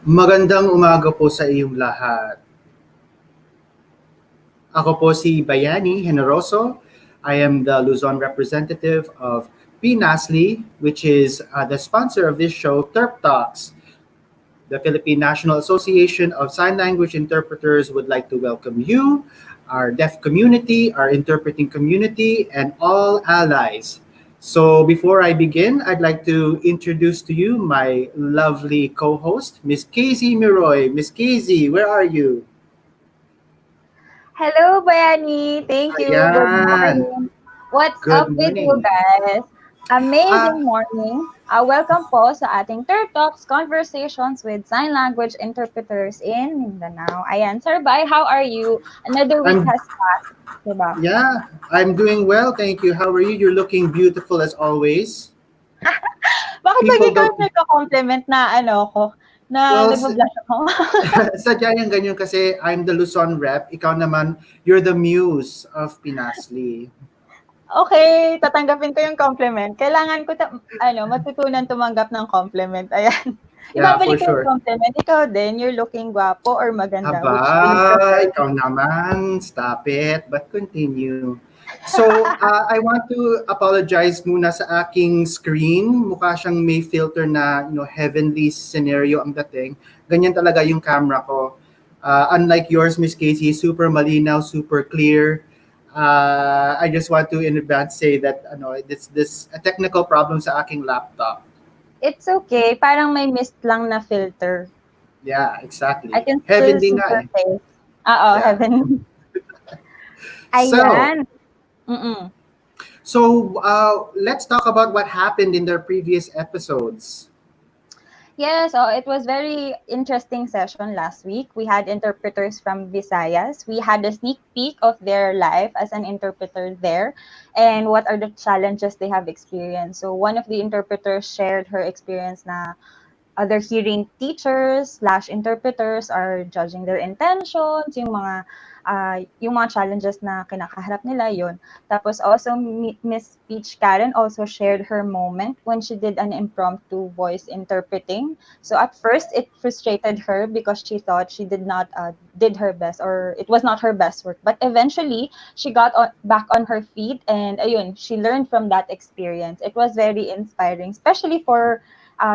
Magandang umaga po sa iyong lahat. Ako po si Bayani Generoso. I am the Luzon representative of PNASLI, which is the sponsor of this show, TerpTalks. The Philippine National Association of Sign Language Interpreters would like to welcome you, our deaf community, our interpreting community, and all allies. So before I begin, I'd like to introduce to you my lovely co-host, Miss Casey Miroy. Miss Casey, where are you? Hello, Bayani. Thank you. Good Ayan. morning. What's Good up with you morning. guys? Ah, Amazing morning. Welcome po sa ating TerpTalks Conversations with Sign Language Interpreters in Mindanao. Ayan, Sir Bay, how are you? Another week I'm has passed, diba? yeah, I'm doing well, thank you. How are you? You're looking beautiful as always. Bakit lagi People ka don't nagko-compliment na na well, nagba-blush ako? sadya yan ganyan kasi I'm the Luzon rep. Ikaw naman, you're the muse of Pinasli. Okay, tatanggapin ko yung compliment. Kailangan ko matutunan tumanggap ng compliment. Ayan. Yeah, for Ibabalik ko yung sure. compliment. Ikaw din, you're looking guwapo or maganda, Aba, which do you prefer? ikaw naman. Stop it. But continue. So, I want to apologize muna sa aking screen. Mukha siyang may filter na, heavenly scenario ang dating. Ganyan talaga yung camera ko. Unlike yours, Miss Casey, super malinaw, super clear. I just want to in advance say that this a technical problem sa aking laptop. It's okay. Parang may mist lang na filter. Yeah, I exactly. can still Heavenly see nga her eh. face. Oo, Yeah. heaven. So, Ayan. Mm-mm. let's talk about what happened in their previous episodes. Yes, so it was very interesting session last week. We had interpreters from Visayas. We had a sneak peek of their life as an interpreter there and what are the challenges they have experienced. So one of the interpreters shared her experience na other hearing teachers slash interpreters are judging their intentions, yung mga challenges na kinakaharap nila yun. Tapos also Miss Peach Karen also shared her moment when she did an impromptu voice interpreting. So at first it frustrated her because she thought she did not did her best or it was not her best work. But eventually she got back on her feet and ayun, she learned from that experience. It was very inspiring, especially for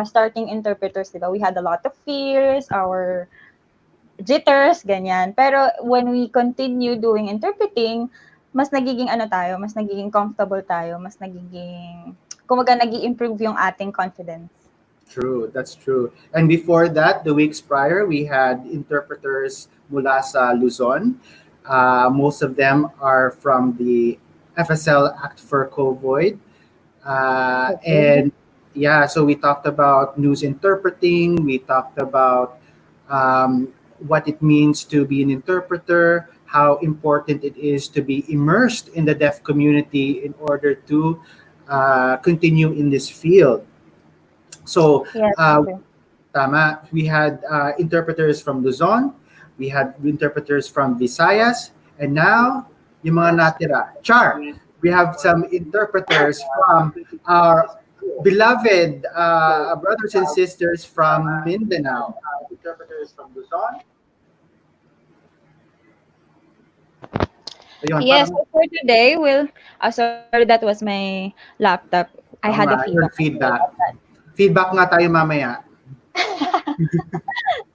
starting interpreters, diba? We had a lot of fears, our jitters, ganyan. Pero when we continue doing interpreting, mas nagiging mas nagiging comfortable tayo, mas nagiging, kumaga nag-i-improve yung ating confidence. True, that's true. And before that, the weeks prior, we had interpreters mula sa Luzon. Most of them are from the FSL Act for COVID. And yeah, so we talked about news interpreting. We talked about what it means to be an interpreter, how important it is to be immersed in the deaf community in order to continue in this field. So, Yes, tama, we had interpreters from Luzon, we had interpreters from Visayas, and now, yung mga natira. Char, we have some interpreters from our beloved brothers and sisters from Mindanao. Interpreters from Luzon. Ayun, yes, parang, so for today, sorry, that was my laptop. I had a I heard feedback. feedback. Feedback nga tayo mamaya.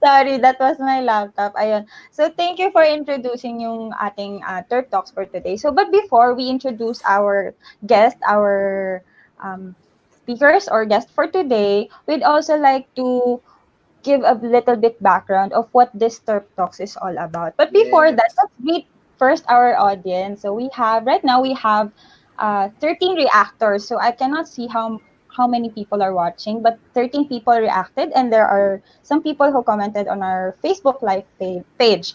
Sorry, that was my laptop. Ayun. So, thank you for introducing yung ating Turp Talks for today. So, but before we introduce our guest, our speakers or guest for today, we'd also like to give a little bit background of what this Turp Talks is all about. But before that, Yes. let's greet first our audience. So, right now, we have 13 reactors. So, I cannot see how many people are watching, but 13 people reacted, and there are some people who commented on our Facebook Live page.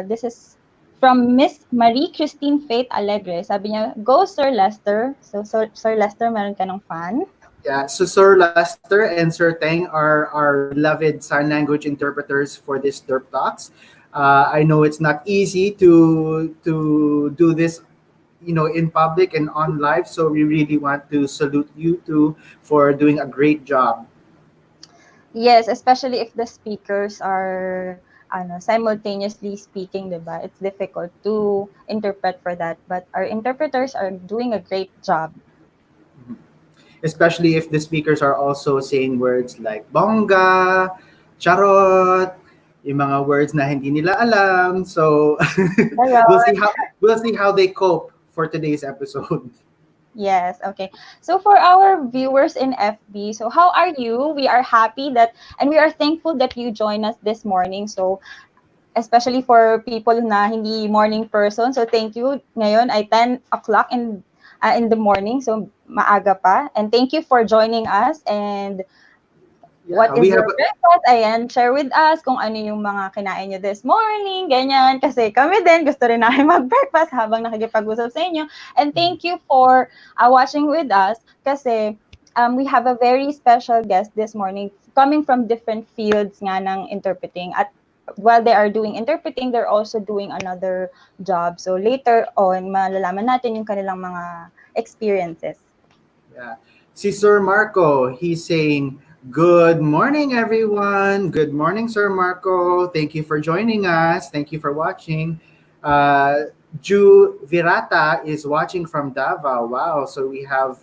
This is from Miss Marie Christine Faith Alegre. Sabi niya, go Sir Lester. So, Sir Lester, meron ka ng fan? Yeah, so Sir Lester and Sir Teng are our beloved sign language interpreters for this Derp Talks. I know it's not easy to do this, in public and on live. So we really want to salute you two for doing a great job. Yes, especially if the speakers are simultaneously speaking, 'di ba? It's difficult to interpret for that, but our interpreters are doing a great job. Especially if the speakers are also saying words like bongga, charot, yung mga words na hindi nila alam. So we'll Hello. see how they cope for today's episode. Yes, okay. So for our viewers in FB, so how are you? We are happy that and we are thankful that you joined us this morning. So especially for people na hindi morning person. So thank you. Ngayon ay 10 o'clock in the morning. So maaga pa. And thank you for joining us. And what Yeah, is we have your breakfast? Ayan, share with us kung ano yung mga kinain nyo this morning, ganyan. Kasi kami din, gusto rin namin mag-breakfast habang nakikipag-usap sa inyo. And thank you for watching with us kasi we have a very special guest this morning coming from different fields nga ng interpreting. At while they are doing interpreting, they're also doing another job. So later on, malalaman natin yung kanilang mga experiences. yeah. Si Sir Marco, he's saying, "Good morning, everyone. Good morning, Sir Marco. Thank you for joining us. Thank you for watching." Ju Virata is watching from Davao. Wow. So we have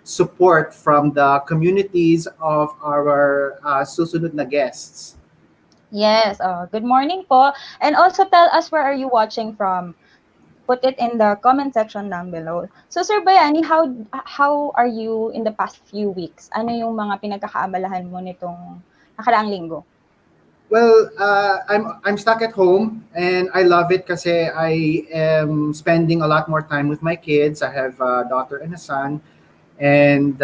support from the communities of our susunod na guests. Yes, good morning po. And also tell us where are you watching from. Put it in the comment section down below. So Sir Bayani, how are you in the past few weeks? Ano yung mga pinagkakaabalahan mo nitong nakaraang linggo? Well, I'm stuck at home and I love it because I am spending a lot more time with my kids. I have a daughter and a son, and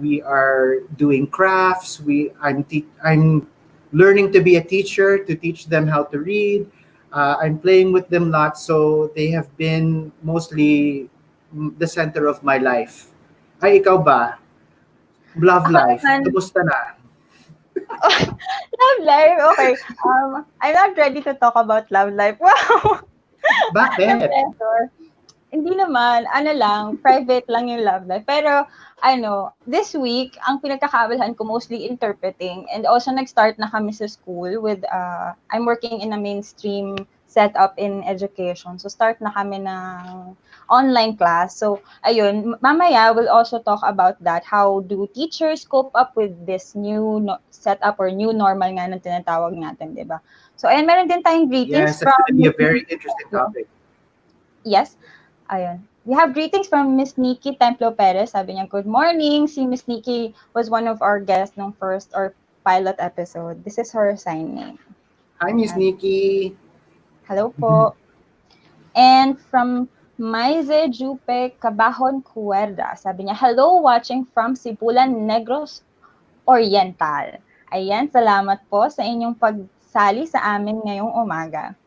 we are doing crafts. I'm learning to be a teacher to teach them how to read. I'm playing with them lots, so they have been mostly the center of my life. Ay, ikaw ba? Love Ako life. naman, Kumusta na? love life, okay. I'm not ready to talk about love life. Wow! Bakit? Na-pressure. Hindi naman, ano lang, private lang yung love life. Pero, this week, ang pinagkakaabalahan ko mostly interpreting and also nag-start na kami sa school with, I'm working in a mainstream setup in education. So, start na kami ng online class. So, ayun, mamaya we'll also talk about that. How do teachers cope up with this new setup or new normal nga na tinatawag natin, di ba? So, ayun, meron din tayong greetings Yes, that's from going to be a very interesting topic. Yes. Ayun. We have greetings from Miss Nikki Templo Perez. Sabi niya, good morning. Si Miss Nikki was one of our guests nung first or pilot episode. This is her sign name. Hi, Miss Ayan. Nikki. Hello po. And from Maize Jupe Cabahon Cuerda. Sabi niya, hello, watching from Sipulan, Negros Oriental. Ayan, salamat po sa inyong pagsali sa amin ngayong umaga.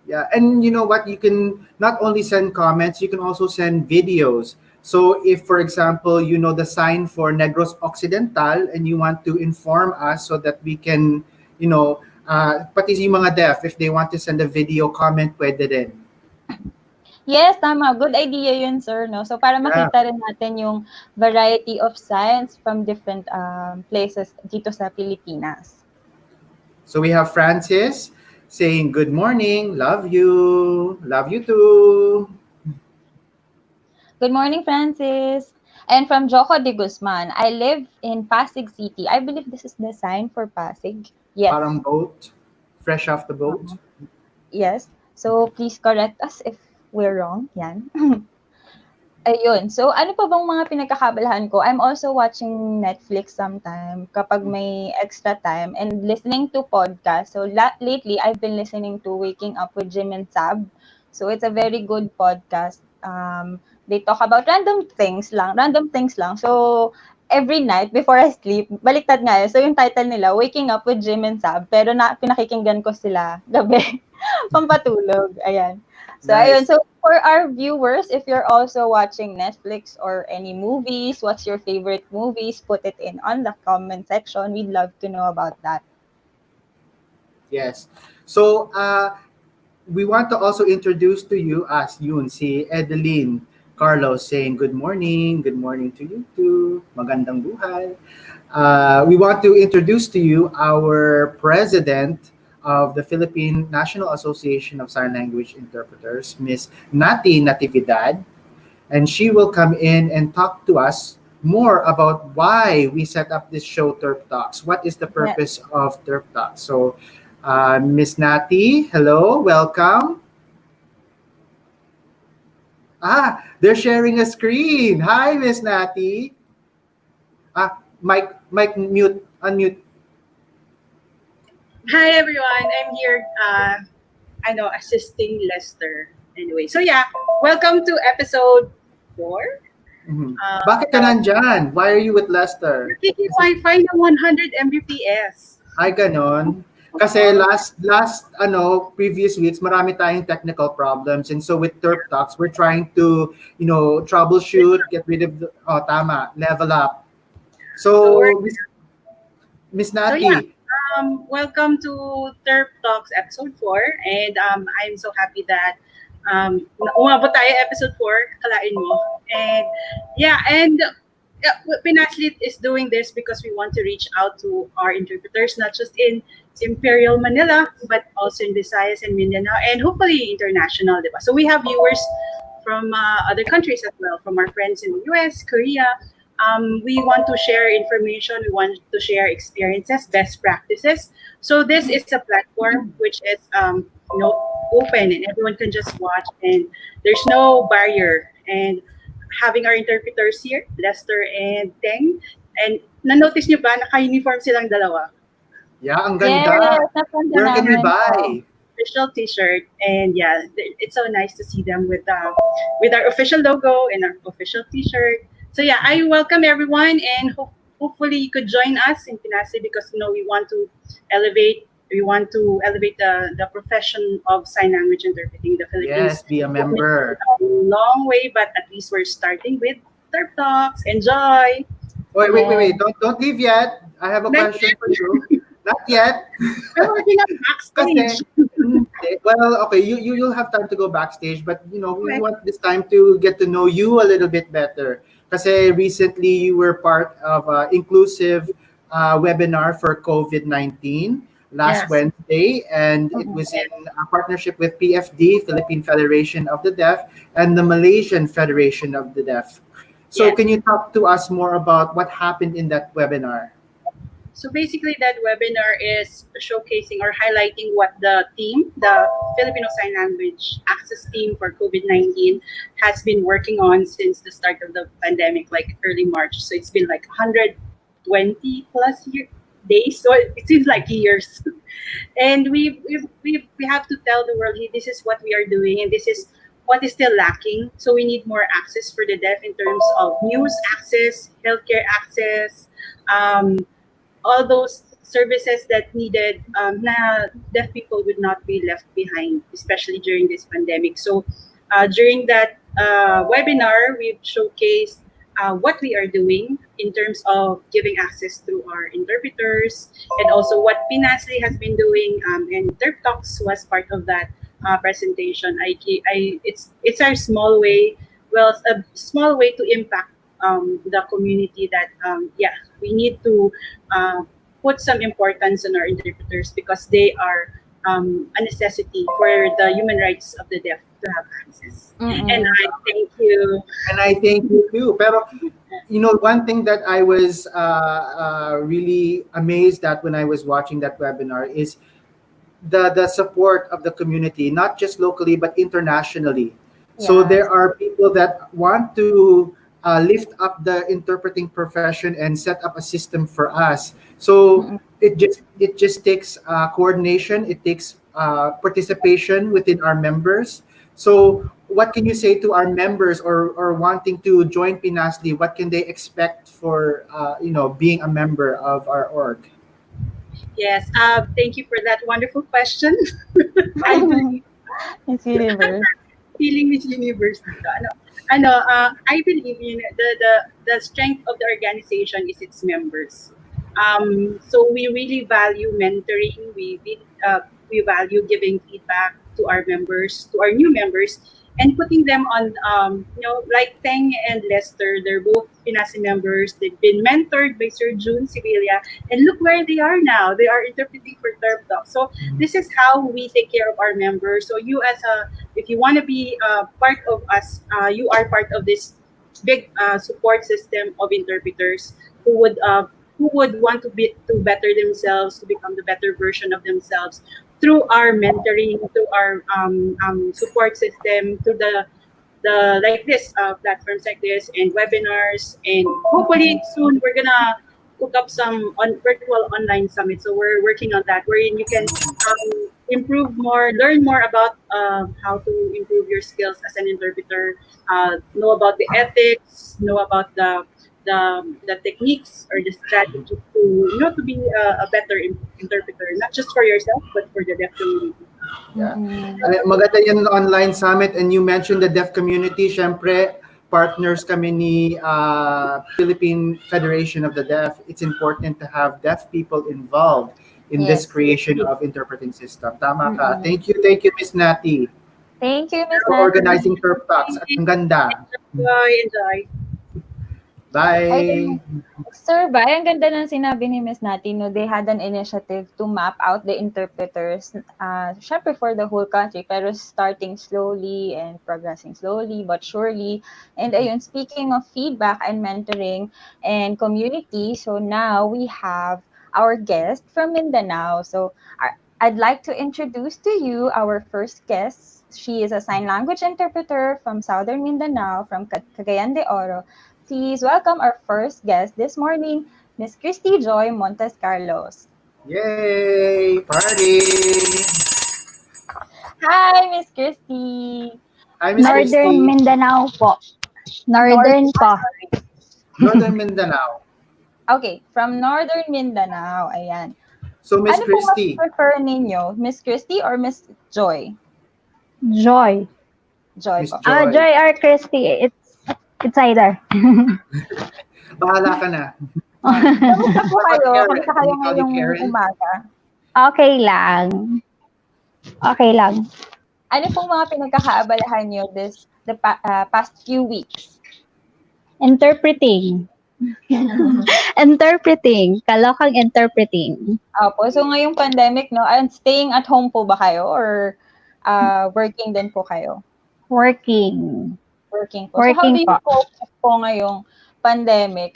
Yeah, and you know what? You can not only send comments, you can also send videos. So if, for example, you know the sign for Negros Occidental and you want to inform us so that we can, pati yung mga deaf, if they want to send a video comment, pwede rin. Yes, tama. Good idea yun, sir. No? So, para makita rin natin yung variety of signs from different places dito sa Pilipinas. So we have Francis saying, good morning, love you too. Good morning, Francis. And from Joko de Guzman, I live in Pasig City. I believe this is the sign for Pasig. Yes. Parang boat, fresh off the boat. Yes. So, please correct us if we're wrong. Yan. Ayun. So, ano pa bang mga pinagkakabalahan ko? I'm also watching Netflix sometime kapag may extra time and listening to podcast. So, lately, I've been listening to Waking Up with Jim and Sab. So, it's a very good podcast. They talk about random things lang. So, every night before I sleep, baliktad nga yun. So, yung title nila, Waking Up with Jim and Sab. Pero pinakikinggan ko sila gabi. Pampatulog. Ayan. So, Nice. ayun. So, for our viewers, if you're also watching Netflix or any movies, what's your favorite movies? Put it in on the comment section. We'd love to know about that. Yes. So, we want to also introduce to you as yun, si Edeline Carlos saying good morning to you too, magandang buhay. We want to introduce to you our president of the Philippine National Association of Sign Language Interpreters, Miss Nati Natividad, and she will come in and talk to us more about why we set up this show, Terp Talks. What is the Yeah. purpose of Terp Talks? So, Miss Nati, hello, welcome. They're sharing a screen. Hi, Miss Nati. Mic, mute, unmute. Hi everyone, I'm here. Assisting Lester. Anyway, so yeah, welcome to episode 4. Mhm. Bakit ka nandyan? Why are you with Lester? Taking Wi-Fi na 100 Mbps. Ay, ganon. Kasi previous weeks, marami tayong technical problems. And so with Terp Talks, we're trying to, troubleshoot, get rid of level up. So we're- So, Miss So yeah, Nati, welcome to TerpTalks episode 4, and I'm so happy that umabot tayo episode 4, kalain mo. And Pinaslit is doing this because we want to reach out to our interpreters, not just in Imperial Manila, but also in Visayas and Mindanao, and hopefully international, diba? So we have viewers from other countries as well, from our friends in the US, Korea. We want to share information, we want to share experiences, best practices. So this is a platform which is open and everyone can just watch, and there's no barrier. And having our interpreters here, Lester and Teng, and na-notice nyo ba naka-uniform silang dalawa? yeah, ang Yes, ganda. napanda Where can we namin to. buy? Official T-shirt, and yeah, it's so nice to see them with our official logo and our official T-shirt. So yeah, I welcome everyone, and hopefully you could join us in Pinasi because we want to elevate the profession of sign language interpreting in the Yes, Philippines. be a member. A long way, but at least we're starting with Terp Talks. Enjoy. Wait. Don't leave yet. I have a Not question for you. Not yet. We're working on backstage. Well, okay, you'll have time to go backstage, but we Okay. want this time to get to know you a little bit better. Because recently you were part of an inclusive webinar for COVID-19 last Yes. Wednesday, and it was in a partnership with PFD, Philippine Federation of the Deaf, and the Malaysian Federation of the Deaf. So Yes. can you talk to us more about what happened in that webinar? So basically, that webinar is showcasing or highlighting what the team, the Filipino Sign Language Access Team for COVID-19, has been working on since the start of the pandemic, like early March. So it's been like 120 plus days, so it seems like years. And we have to tell the world, hey, this is what we are doing, and this is what is still lacking. So we need more access for the deaf in terms of news access, healthcare access, all those services that needed, na deaf people would not be left behind, especially during this pandemic. So during that webinar, we've showcased what we are doing in terms of giving access through our interpreters, and also what Pinasli has been doing, and TerpTalks was part of that presentation. It's our small way, a small way to impact the community that we need to put some importance on our interpreters because they are a necessity for the human rights of the deaf to have access. And I thank you. And I thank you too. Pero, one thing that I was really amazed at when I was watching that webinar is the support of the community, not just locally but internationally. So Yes. there are people that want to lift up the interpreting profession and set up a system for us. So it just takes coordination. It takes participation within our members. So what can you say to our members or wanting to join Pinasli? What can they expect for being a member of our org? Yes, thank you for that wonderful question. I believe It's universe. feeling Miss Universe dito. I believe the strength of the organization is its members. So we really value mentoring. We value giving feedback to our members, to our new members, and putting them on, like Teng and Lester, they're both Pinasi members. They've been mentored by Sir June Sibilia, and look where they are now. They are interpreting for TerpTalks. So this is how we take care of our members. So you if you want to be part of us, you are part of this big support system of interpreters who would want to better themselves, to become the better version of themselves through our mentoring, through our support system, through the like this platforms like this and webinars, and hopefully soon we're gonna hook up some virtual online summit. So we're working on that, wherein you can improve more, learn more about how to improve your skills as an interpreter, know about the ethics, know about the techniques or the strategies to be a better interpreter, not just for yourself but for the deaf community. Yeah. Maganda yung online summit, and you mentioned the deaf community. Syempre, partners kami ni Philippine Federation of the Deaf. It's important to have deaf people involved in this Yes. creation of interpreting system. Tama ka. Thank you, Miss Nati, Thank you, Miss for Natalie. organizing TerpTalks. At ang ganda. Enjoy. Bye. Sir, ang ganda ng sinabi ni Miss Nati, no, they had an initiative to map out the interpreters, syempre for the whole country, pero starting slowly and progressing slowly but surely. And ayun, speaking of feedback and mentoring and community, so now we have our guest from Mindanao. So I'd like to introduce to you our first guest. She is a sign language interpreter from Southern Mindanao, from Cagayan de Oro. Please welcome our first guest this morning, Miss Christy Joy Montes Carlos. Yay! Party! Hi, Miss Christy. Hi, Miss Northern Christy. Mindanao po. Northern po. Northern Mindanao. Okay, from Northern Mindanao. Ayan. So, Miss Ano Christy. po mas prefer ninyo? Miss Christy or Miss Joy? Joy. Joy Miss po. Joy. Joy or Christy. It's either. Bahala ka na. Kamusta po kayo? Karen? Kamusta kayo Can we call you ngayong Karen? umaga? Okay lang. Okay lang. Ano pong mga pinagkakaabalahan nyo the past few weeks? Interpreting. Interpreting. Kalokang interpreting. Opo. So ngayong pandemic, no, and staying at home po ba kayo or working din po kayo? Working. Working po. So how do you cope po ngayong pandemic?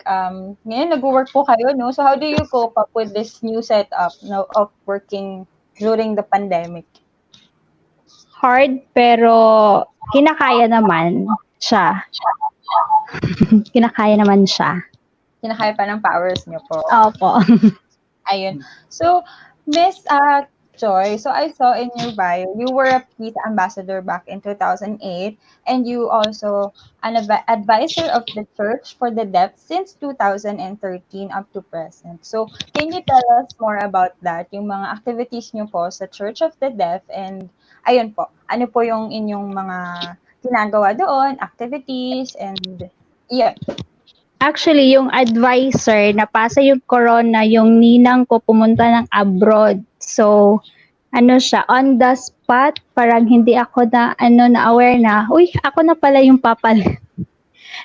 Ngayon nag-work po kayo, no? So how do you cope up with this new setup, no, of working during the pandemic? Hard pero kinakaya naman siya. Kinakaya naman siya. Kinakaya pa ng powers niyo po. Opo. Ayun. So, Miss Joy, so I saw in your bio, you were a peace ambassador back in 2008, and you also an advisor of the Church for the Deaf since 2013 up to present. So, can you tell us more about that, yung mga activities niyo po sa Church of the Deaf, and ayun po, ano po yung inyong mga ginagawa doon, activities, and yeah. Actually, yung advisor, napasa yung corona, yung ninang ko pumunta ng abroad. So, siya, on the spot, parang hindi ako na-aware na, uy, ako na pala yung papalit.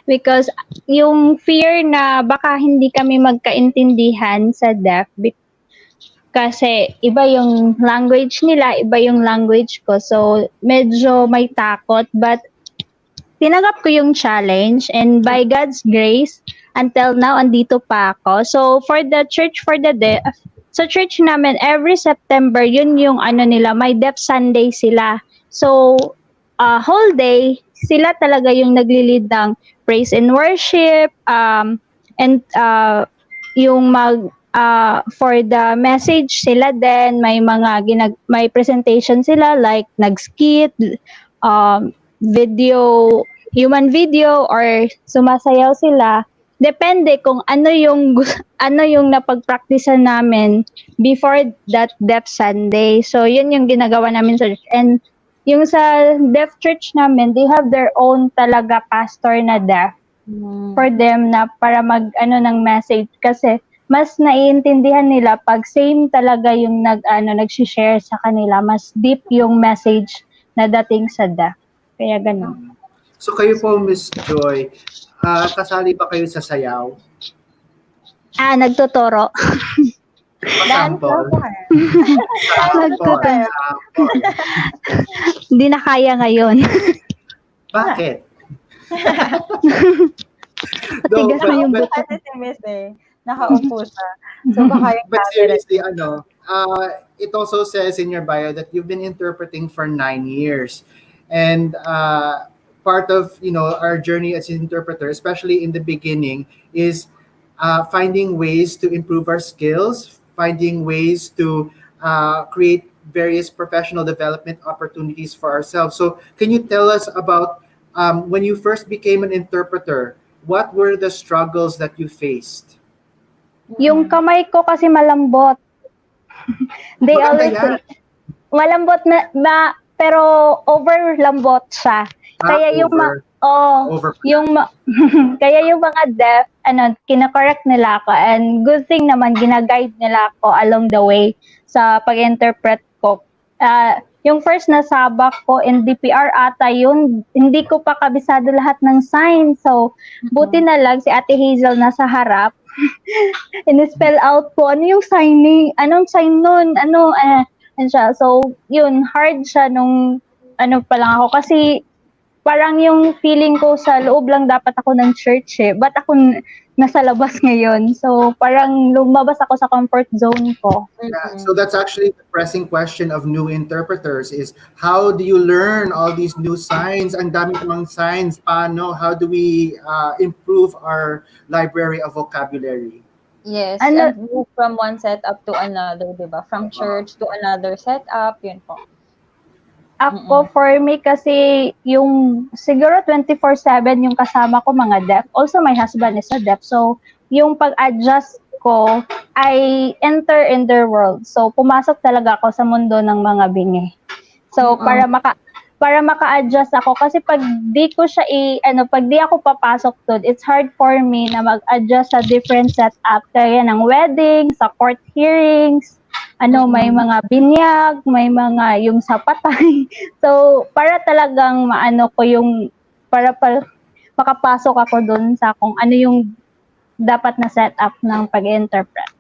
Because yung fear na baka hindi kami magkaintindihan sa deaf, kasi iba yung language nila, iba yung language ko. So, medyo may takot, but tinanggap ko yung challenge, and by God's grace, until now, andito pa ako. So, for the Church for the Deaf, sa church namin, every September, yun yung nila, may Deaf Sunday sila. So, whole day, sila talaga yung nagli-lead ng praise and worship, and yung for the message sila din, may may presentation sila, like nag-skit, video, human video, or sumasayaw sila. Depende kung ano yung napag-practicean namin before that Deaf Sunday. So, yun yung ginagawa namin sa church. And yung sa Deaf Church namin, they have their own talaga pastor na deaf for them na para ng message. Kasi mas naiintindihan nila pag same talaga yung nag-share sa kanila. Mas deep yung message na dating sa deaf. Kaya ganun. So kayo po, Miss Joy, kasali ba kayo sa sayaw? Nagtuturo. Pasample. Nagtuturo. Sample. Hindi na kaya ngayon. Bakit? Matigas na yung buto. Kasi si Miss nakaupo siya. So baka yung But camera- seriously, it also says in your bio that you've been interpreting for 9 years. And part of, our journey as an interpreter, especially in the beginning, is finding ways to improve our skills, finding ways to create various professional development opportunities for ourselves. So can you tell us about when you first became an interpreter, what were the struggles that you faced? Yung kamay ko kasi malambot. They Maganda always yan. say, malambot na pero overlambot siya. Kaya yung Over. kaya yung mga deaf, kina-correct nila ako, and good thing naman gina-guide nila ako along the way sa pag-interpret ko. Yung first na sabak ko in DPR ata yun, hindi ko pa kabisado lahat ng signs. So, buti na lang si Ate Hazel nasa harap. In-spell out ko, ano yung signing? Anong sign nun? Ano siya. So, yun, hard siya nung pa lang ako. Kasi, parang yung feeling ko sa loob lang dapat ako ng church Ba't ako nasa labas ngayon? So, parang lumabas ako sa comfort zone ko. Yeah, so that's actually the pressing question of new interpreters is how do you learn all these new signs? Ang dami namang signs. Paano? How do we improve our library of vocabulary? Yes, and move from one setup to another, diba? From church to another setup, yun po. Ako, for me, kasi yung siguro 24/7 yung kasama ko mga deaf. Also, my husband is a deaf. So, yung pag-adjust ko, I enter in their world. So, pumasok talaga ako sa mundo ng mga bingi. So, para maka-adjust ako. Kasi pag di ko siya pag di ako papasok doon, it's hard for me na mag-adjust sa different setup. Kaya ng wedding, sa court hearings, may mga binyag, may mga yung sa patay. So, para talagang para makapasok ako doon sa kung ano yung dapat na setup ng pag-interpret.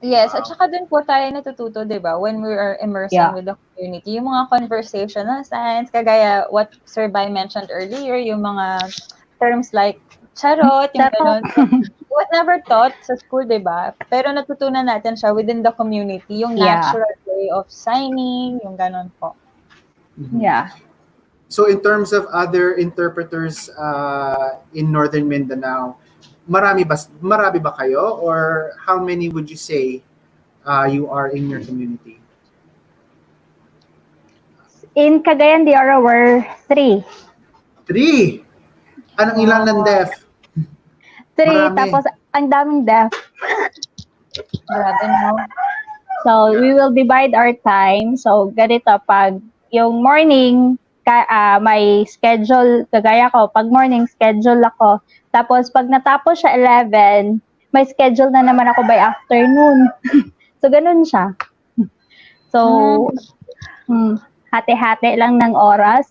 Yes, at saka dun po tayo natututo, di ba? When we are immersing with the community, yung mga conversational signs, kagaya what Sir Bai mentioned earlier, yung mga terms like charot, yung gano'n. Was never taught sa school, di ba? Pero natutunan natin siya within the community, yung natural way of signing, yung gano'n po. Yeah. So in terms of other interpreters in Northern Mindanao, marami ba kayo, or how many would you say you are in your community? In Cagayan de Oro, we're 3. 3? Anong ilan ng deaf? 3, Marami. tapos ang daming deaf. Grabe, no? So, we will divide our time. So, ganito, pag yung morning, may schedule, kagaya ko, pag morning, schedule ako. Tapos, pag natapos siya 11, may schedule na naman ako by afternoon. So, ganun siya. So, hati-hati lang ng oras.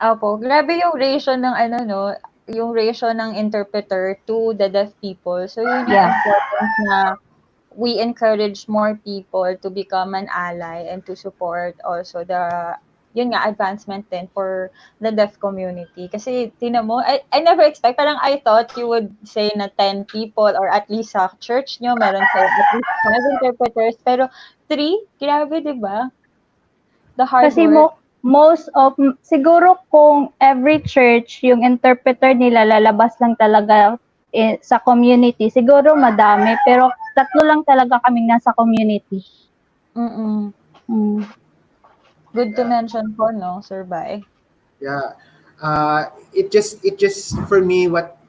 Opo, grabe yung ratio ng yung ratio ng interpreter to the deaf people. So, yun yung important na we encourage more people to become an ally and to support also advancement din for the deaf community. Kasi, tinan mo, I never expect, parang I thought you would say na 10 people or at least sa church nyo, meron kayo at least 5 interpreters. Pero 3, grabe, di ba? The hard Kasi work. siguro kung every church, yung interpreter nila lalabas lang talaga sa community, siguro madami, pero 3 lang talaga kaming nasa community. Good to mention po, no, Sir Bai? Yeah. It just for me, what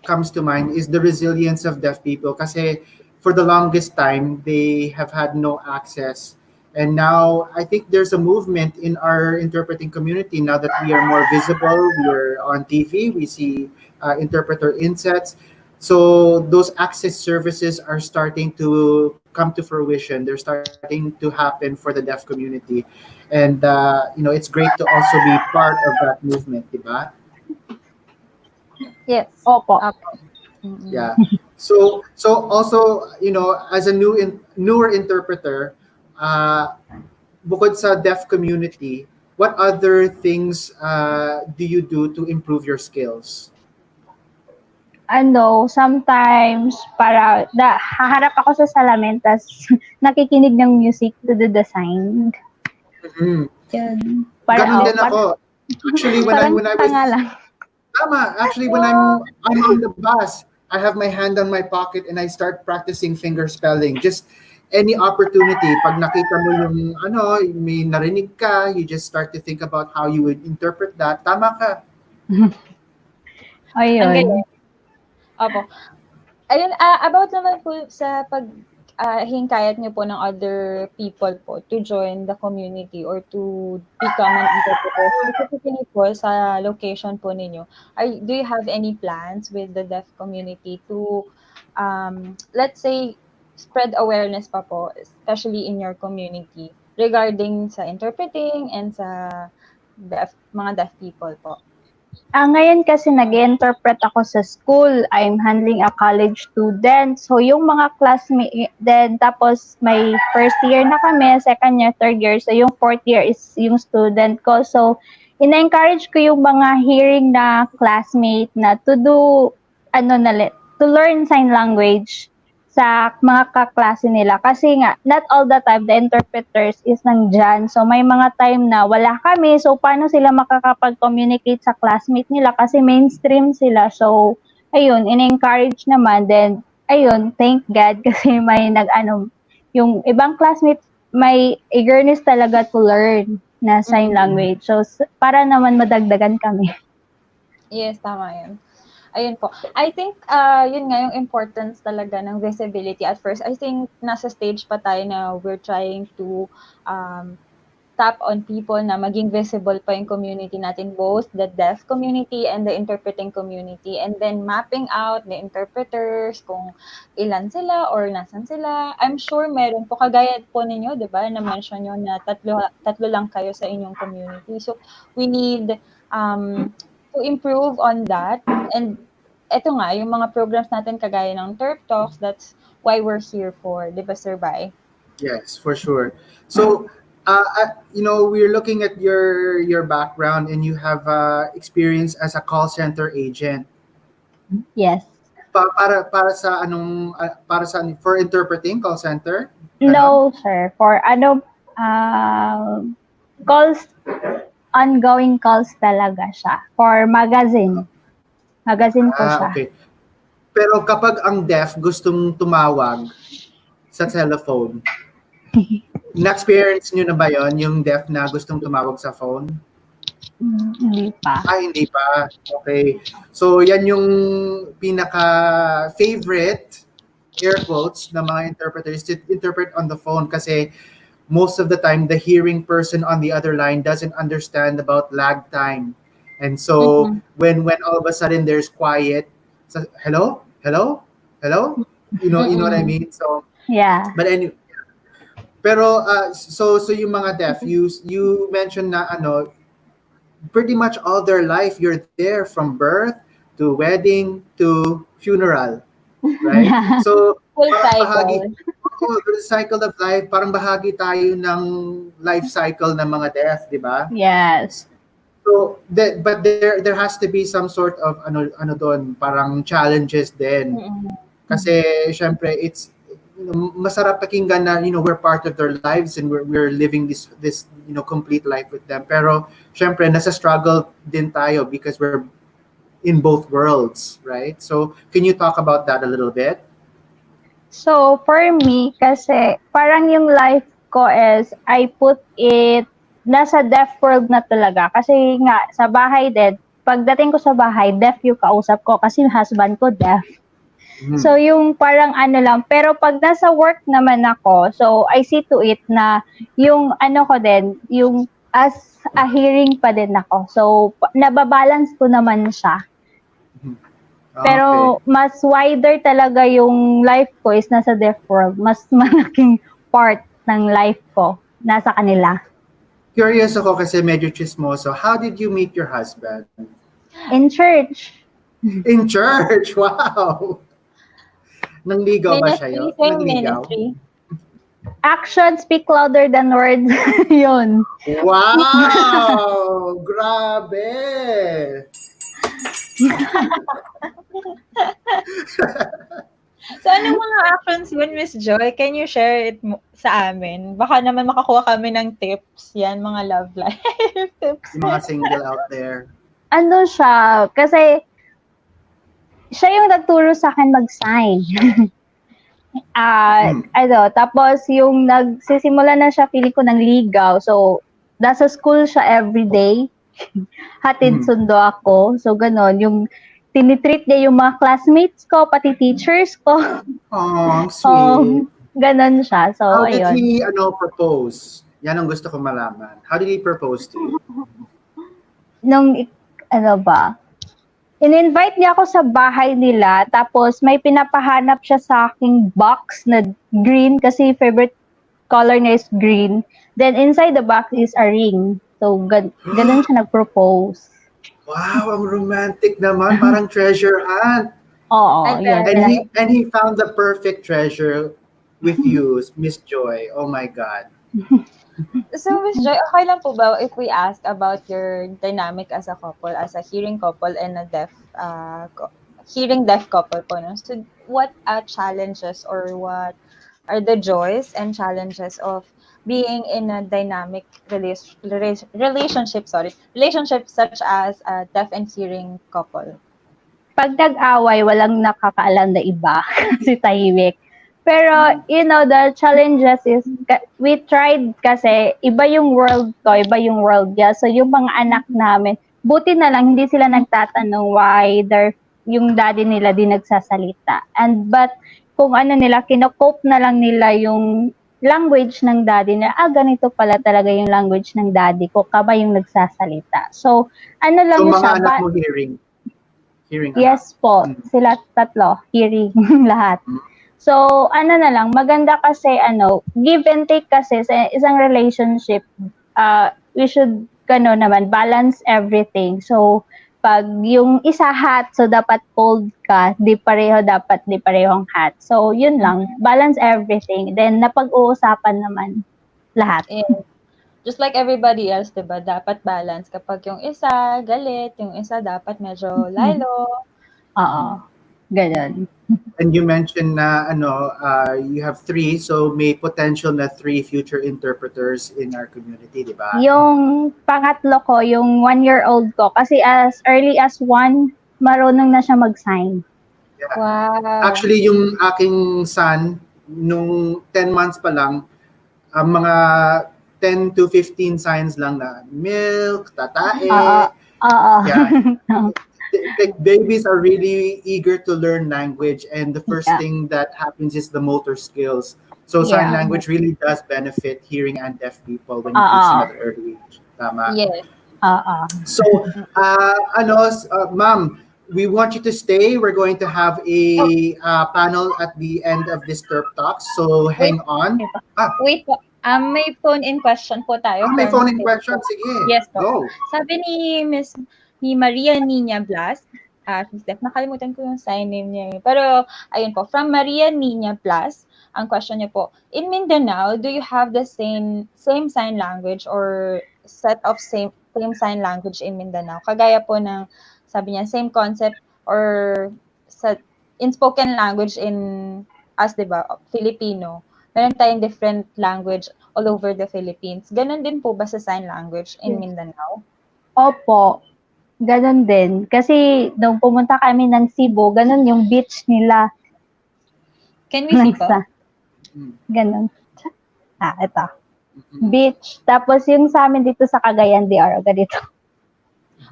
comes to mind is the resilience of deaf people. Kasi for the longest time, they have had no access. And now, I think there's a movement in our interpreting community now that we are more visible. We're on TV. We see interpreter insets. So those access services are starting to come to fruition. They're starting to happen for the deaf community, and it's great to also be part of that movement, diba? Yes. Opo. Apo. Mm-mm. Yeah. So also, as a newer interpreter, uh, bukod sa deaf community, what other things do you do to improve your skills? Sometimes haharap ako sa salamin tas nakikinig ng music to do the sign. Mhm. Yun. Ganon din ako. Actually, Parang when I was tanga lang. tama. Actually, when I'm on the bus, I have my hand on my pocket and I start practicing finger spelling. Just any opportunity. Pag nakita mo yung may narinig ka, you just start to think about how you would interpret that. Tama ka. Ang Ayun. galing. Opo. Ayun, about naman po sa hingkayat niyo po ng other people po to join the community or to become an interpreter, specifically po sa location po ninyo, do you have any plans with the deaf community to, let's say, spread awareness pa po, especially in your community, regarding sa interpreting and sa mga deaf people po? Ngayon kasi nag-interpret ako sa school. I'm handling a college student. So, yung mga classmate, then tapos may first year na kami, second year, third year. So, yung fourth year is yung student ko. So, ina-encourage ko yung mga hearing na classmate na to do, to learn sign language sa mga kaklase nila. Kasi nga, not all the time, the interpreters is nandyan. So, may mga time na wala kami. So, paano sila makakapag-communicate sa classmate nila? Kasi mainstream sila. So, ayun, in-encourage naman. Then, ayun, thank God. Kasi may yung ibang classmates, may eagerness talaga to learn na sign language. So, para naman madagdagan kami. Yes, tama yun. Ayun po. I think, yun nga yung importance talaga ng visibility. At first, I think nasa stage pa tayo na we're trying to tap on people na maging visible pa yung community natin, both the deaf community and the interpreting community. And then mapping out the interpreters, kung ilan sila or nasan sila. I'm sure meron po, kagaya po ninyo, di ba, na-mention nyo na tatlo lang kayo sa inyong community. So, we need to improve on that. And eto nga, yung mga programs natin kagaya ng TerpTalks, that's why we're here for, di ba, Sir Bai? Yes, for sure. So, we're looking at your background, and you have experience as a call center agent. Yes. Para sa for interpreting call center? No, sir. For calls, ongoing calls talaga siya. For magazine. Magazine ko siya. Okay. Pero kapag ang deaf gustong tumawag sa telephone, na-experience nyo na ba yon, yung deaf na gustong tumawag sa phone? Hindi pa. Hindi pa. Okay. So, yan yung pinaka-favorite, air quotes, ng mga interpreters to interpret on the phone kasi most of the time, the hearing person on the other line doesn't understand about lag time. And so, when all of a sudden there's quiet, so, hello? You know what I mean? So, yeah. But anyway, pero so yung mga deaf, you mentioned na pretty much all their life you're there from birth to wedding to funeral, right? So full bahagi, cycle. the cycle of life, parang bahagi tayo ng life cycle ng mga deaf, di ba? Yes. So but there has to be some sort of doon, parang challenges din. Kasi syempre it's masarap pakinggan na we're part of their lives and we're living this complete life with them. Pero syempre nasa struggle din tayo because we're in both worlds, right? So can you talk about that a little bit? So for me kasi parang yung life ko is I put it nasa deaf world na talaga kasi nga sa bahay din pagdating ko sa bahay deaf yung kausap ko kasi yung husband ko deaf. So, yung parang lang. Pero pag nasa work naman ako, so I see to it na yung ko din, yung as a hearing pa din ako. So, nababalance ko naman siya. Okay. Pero mas wider talaga yung life ko is nasa deaf world. Mas malaking part ng life ko nasa kanila. Curious ako kasi medyo chismoso. How did you meet your husband? In church, In church! Wow! Nangligaw ba siya Ministry, yun? same Nagligaw? ministry. actions speak louder than words. Yun. Wow! Grabe! So, anong mga actions yun, Miss Joy? Can you share it sa amin? Baka naman makakuha kami ng tips. Yan, mga love life tips. Yung mga single out there. Ano siya, kasi siya yung nagturo sa akin mag-sign. Tapos yung nagsisimula na siya, feeling ko ng ligaw. So, nasa school siya everyday. Hatid sundo ako. So, ganon. Yung tinitreat niya yung mga classmates ko, pati teachers ko. Oh, sweet. Ganon siya. So, How did ayun. he propose? Yan ang gusto ko malaman. How did he propose to you? In-invite niya ako sa bahay nila, tapos may pinapahanap siya sa aking box na green kasi favorite color niya is green. Then inside the box is a ring. So, ganun siya nag-propose. Wow, ang romantic naman. Parang treasure hunt. Oo, Okay. yun. And he found the perfect treasure with you, Miss Joy. Oh my God. So, Miss Joy, okay lang po ba if we ask about your dynamic as a couple, as a hearing couple and a deaf, hearing deaf couple po, no? So, what challenges or what are the joys and challenges of being in a dynamic relationship such as a deaf and hearing couple? Pag nag-away, walang nakakaalam na iba si tahimik. Pero, the challenges is, we tried kasi, iba yung world ko, iba yung world niya. So, yung mga anak namin, buti na lang, hindi sila nagtatanong why yung daddy nila di nagsasalita. But, kung ano nila, kinocope na lang nila yung language ng daddy nila. Ganito pala talaga yung language ng daddy ko, kaba yung nagsasalita. So, ano lang So, siya. mga anak mo hearing? Hearing Yes po, sila tatlo, hearing lahat. So, ano na lang, maganda kasi, give and take kasi sa isang relationship, we should, balance everything. So, pag yung isa hot, so dapat cold ka, di parehong hot. So, yun lang, balance everything. Then, napag-uusapan naman lahat. And just like everybody else, diba, dapat balance. Kapag yung isa galit, yung isa dapat medyo lalo. Oo, ganun. And you mentioned na you have 3, so may potential na 3 future interpreters in our community, di ba? Yung pangatlo ko, yung 1-year-old ko, kasi as early as 1, marunong na siya mag-sign. Yeah. Wow. Actually, yung aking son, nung 10 months pa lang, ang mga 10 to 15 signs lang na milk, tatae. Yeah. Like babies are really eager to learn language, and the first thing that happens is the motor skills. So sign language really does benefit hearing and deaf people when you teach them at an early age. Tama? Yes. So, ma'am, we want you to stay. We're going to have a panel at the end of this TerpTalks. So hang on. Wait po. May phone-in question po tayo. May phone-in question? Sige. Yes po. Go. Sabi ni Maria Nina Blas, nakalimutan ko yung sign name niya. Pero, ayun po, from Maria Nina Blas, ang question niya po, in Mindanao, do you have the same sign language or set of same sign language in Mindanao? Kagaya po ng, sabi niya, same concept or in spoken language in us, diba, Filipino. Meron tayong different language all over the Philippines. Ganon din po ba sa sign language in Mindanao? Opo. Ganon din. Kasi nung pumunta kami ng Cebu, ganon yung beach nila. Can we see po? Ganon. Ito. Beach. Tapos yung sa amin dito sa Cagayan de Oro, ganito.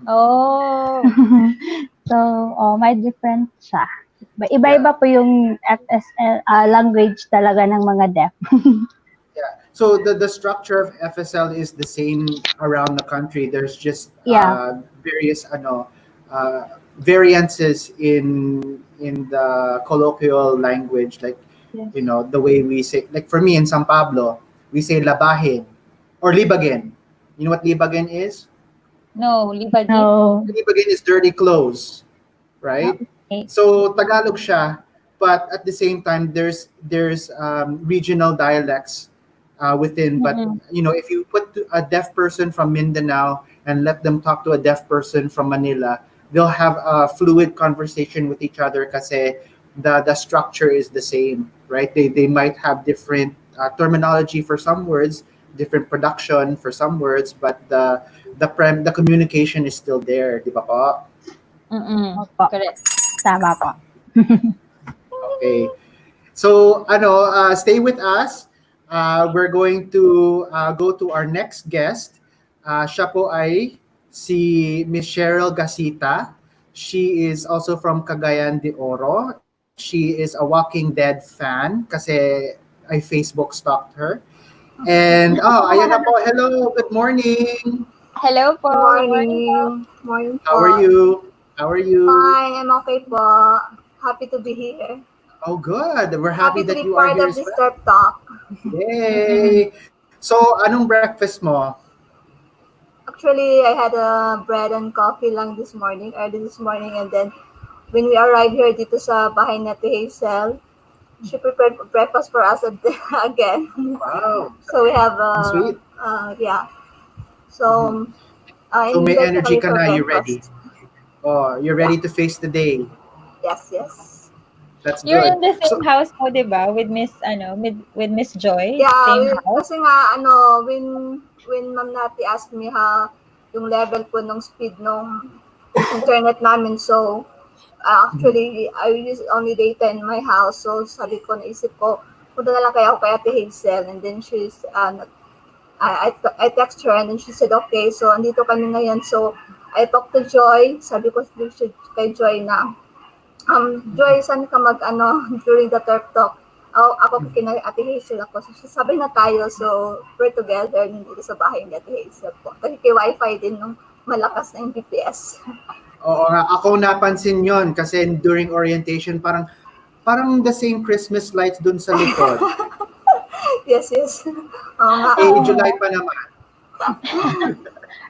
Oh. So, may different siya. Iba-iba po yung FSL language talaga ng mga deaf. Yeah. So the structure of FSL is the same around the country. There's just various variances in the colloquial language, like Yes. the way we say, like for me in San Pablo, we say labahin or libagen. You know what libagen is? No, libagin. No. Libagen is dirty clothes, Ah, right? okay. So Tagalog siya, but at the same time there's regional dialects within. But Mm-mm. if you put a deaf person from Mindanao and let them talk to a deaf person from Manila, they'll have a fluid conversation with each other kasi the structure is the same, right? They might have different terminology for some words, different production for some words, but the communication is still there, di ba po? Mm-mm. Opo. Correct. Tama po. Okay. So, stay with us. We're going to go to our next guest. Siya po ay si Miss Cheryl Gasita. She is also from Cagayan de Oro. She is a Walking Dead fan kasi I Facebook stalked her. And, ayan na po. Hello, good morning. Hello po. Good morning po. Morning. Morning po. How are you? How are you? Fine, I'm okay po. Happy to be here. Oh, good. We're Happy happy to that be you are part here of as this well. Terp Talk. Yay! So, anong breakfast mo? Actually, I had a bread and coffee lang early this morning, and then when we arrived here dito sa bahay na ni Hazel, she prepared breakfast for us again. Wow, So we have, sweet. yeah. So, So may enjoy po energy kami ka for na, you ready? breakfast. Oh, you're ready to face the day. Yes. That's You're good. in the So, same house mo, di ba? With with Miss Joy? Yeah, Same house? kasi nga, when Ma'am Nati asked me yung level po ng speed ng internet namin, so actually, I use only data in my house, so sabi ko, naisip ko, punta na lang kaya ako kay Ate Hazel, and then I text her, and then she said, okay, so andito kami ngayon, so I talked to Joy, sabi ko kay Joy na, Joy, saan ka during the Terp Talk? Ako kina Ate Hazel ako. So, sabay na tayo. So, we're together dito sa bahay ni Ate Hazel po. Kasi Wi-Fi din nung malakas na yung BPS. oo nga, ako napansin yon kasi during orientation, parang the same Christmas lights dun sa likod. Yes. Oo nga. July pa naman.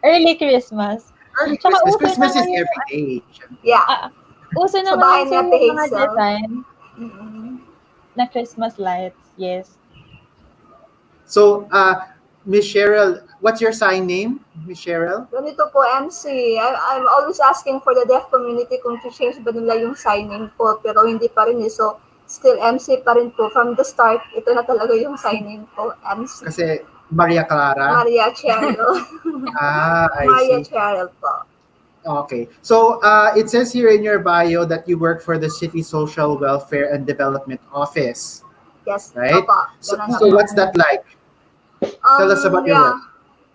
Early Christmas. Early Tsaka Christmas. uso Christmas na is ngayon, every day. Yeah. uso na Sa bahay ngayon ni Ate yung mga Hazel. design Mm-mm. na Christmas lights. Yes. So, Miss Cheryl, what's your sign name, Miss Cheryl? Ganito po, MC. I'm always asking for the deaf community kung to-change ba nila yung signing po, pero hindi pa rin eh. So, still MC pa rin po. From the start, ito na talaga yung signing po, MC. Kasi Maria Clara. Maria Cheryl. I Maria see. Cheryl po. Okay. So, it says here in your bio that you work for the City Social Welfare and Development Office, Yes. right? Opo. So, Ganun na so po. what's that like? Tell us about your work.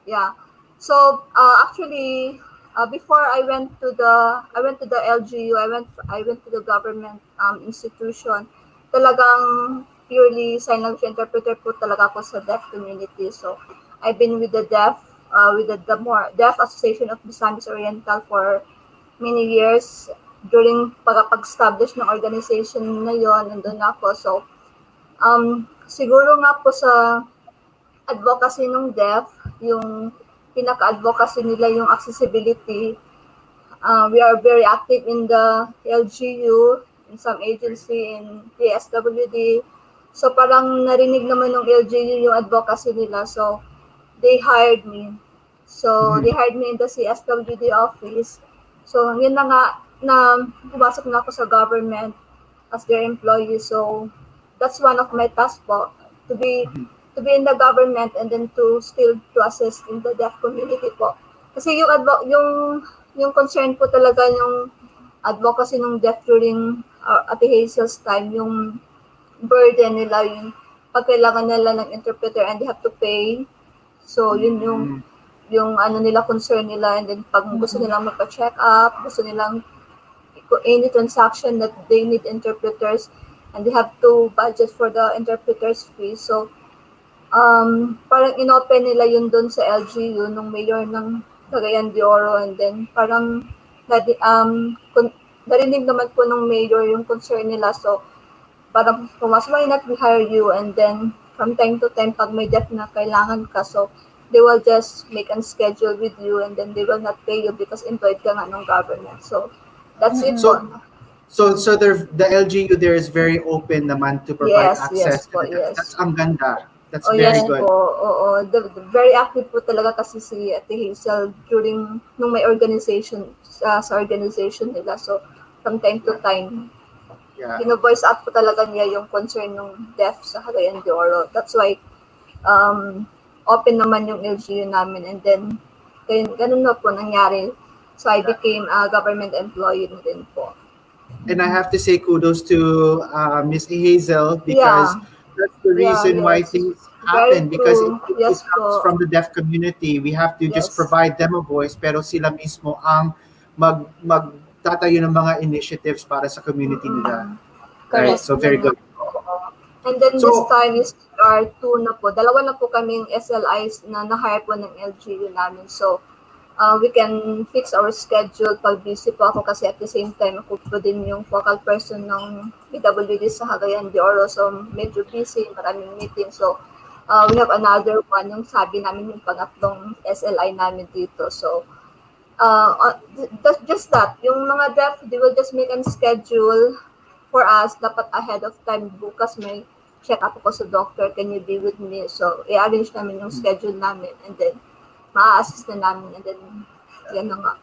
Yeah. So actually, before I went to the LGU. I went to the government institution. Talagang purely sign language interpreter po talaga ako sa deaf community. So I've been with the Deaf Association of Misamis Oriental for many years. During pag-establish ng organization na yon, nandun ako. So siguro nga po sa advocacy ng deaf, yung pinaka-advocacy nila yung accessibility. We are very active in the LGU, in some agency, in PSWD. So parang narinig naman ng LGU yung advocacy nila. So they hired me. So they hired me in the CSWD office. So yun na nga, na pumasok na ako sa government as their employee. So that's one of my tasks po, to be in the government and then to assist in the deaf community po. Kasi yung concern po talaga yung advocacy ng deaf during Ate Hazel's time, yung burden nila, yung pag kailangan nila ng interpreter and they have to pay. So yun yung nila, concern nila, and then pag gusto nilang magpa-check up, gusto nilang any transaction that they need interpreters, and they have to budget for the interpreter's fee. So parang inopen nila yun doon sa LGU nung mayor ng Cagayan de Oro, and then parang narinig naman po ng mayor yung concern nila. So, parang pumas, why not we hire you? And then, from time to time, pag may death na kailangan ka, so, they will just make a schedule with you and then they will not pay you because employed ka nga ng government. So, that's it So, po. the LGU there is very open naman to provide Yes, access yes po, to the deaf. yes. That's ang ganda. That's Oh, very yes good. po. Oo. Very active po talaga kasi si Ate Hazel during nung may organization sa organization nila. So, from time to time, Yeah. voice out po talaga niya yung concern ng deaf sa Cagayan de Oro. That's why open naman yung LGU namin. And then, ganun na po nangyari. So, I became a government employee din po. And I have to say kudos to Miss Hazel because Yeah. that's the reason why yes. things Very happen because true. it Yes comes po. from the deaf community. We have to just Yes. provide them a voice pero sila mismo ang magtatayo ng mga initiatives para sa community nila. Right? Correct. So very good. And then So- this time is our two na po. Dalawa na po kaming SLIs na na-hire po ng LGU namin. So, we can fix our schedule pag busy po ako kasi at the same time ako po din yung focal person ng PWD sa Cagayan de Oro. So, medyo busy, maraming meeting. So, we have another one, yung sabi namin yung pangatlong SLI namin dito. So, just that, yung mga deaf, they will just make a schedule for us, dapat ahead of time. Bukas may check up ako sa doctor, can you be with me? So, i-arrange namin yung schedule namin and then ma-assist na namin and then yan na nga.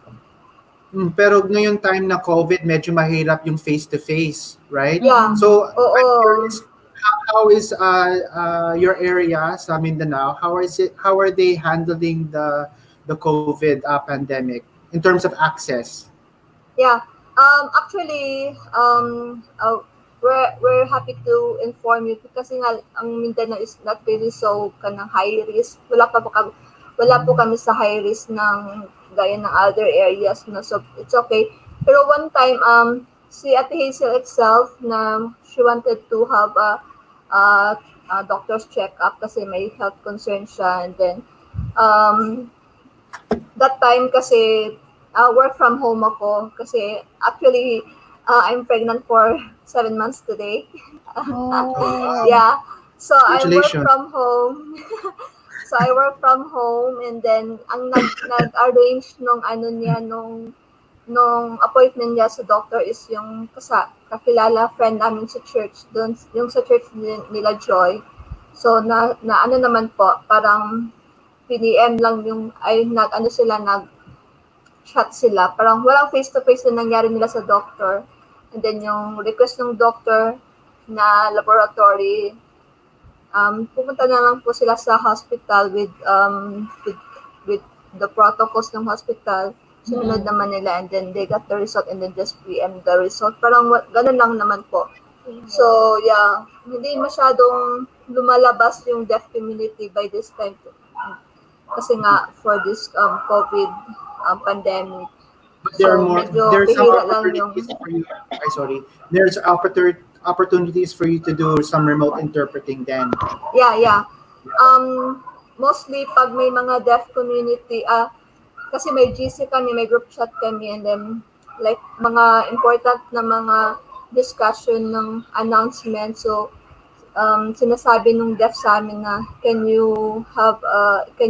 Pero ngayong time na COVID, medyo mahirap yung face-to-face, right? Yeah. So, Oo. I'm curious, how is your area sa Mindanao? How are they handling the COVID pandemic in terms of access? Yeah. Actually, we're happy to inform you kasi nga ang Mindanao is not really so kanang high risk. Wala po kami sa high risk ng gaya ng other areas na, so it's okay. Pero one time si Ate Hazel itself na she wanted to have a doctor's check-up kasi may health concern siya, and then that time kasi work from home ako kasi actually I'm pregnant for 7 months today. Oh. Yeah. So I work Congratulations. from home. So I work from home and then ang nag-arrange nung appointment niya sa doctor is yung kakilala friend namin sa church doon, yung sa church nila Joy. So na ano naman po, parang PDM lang yung nag-chat sila. Parang walang face-to-face na nangyari nila sa doctor. And then yung request ng doctor na laboratory, pumunta na lang po sila sa hospital with the protocols ng hospital. Sinunod naman nila and then they got the result and then just PM the result. Parang ganun lang naman po. So yeah, hindi masyadong lumalabas yung deaf community by this time kasi nga for this COVID pandemic. But there are there's some bihira lang yung opportunities for you. There's opportunities for you to do some remote interpreting then. Yeah. Mostly pag may mga deaf community, kasi may GC kami, may group chat kami, and then like mga important na mga discussion ng announcement. So sinasabi nung deaf sa amin na can you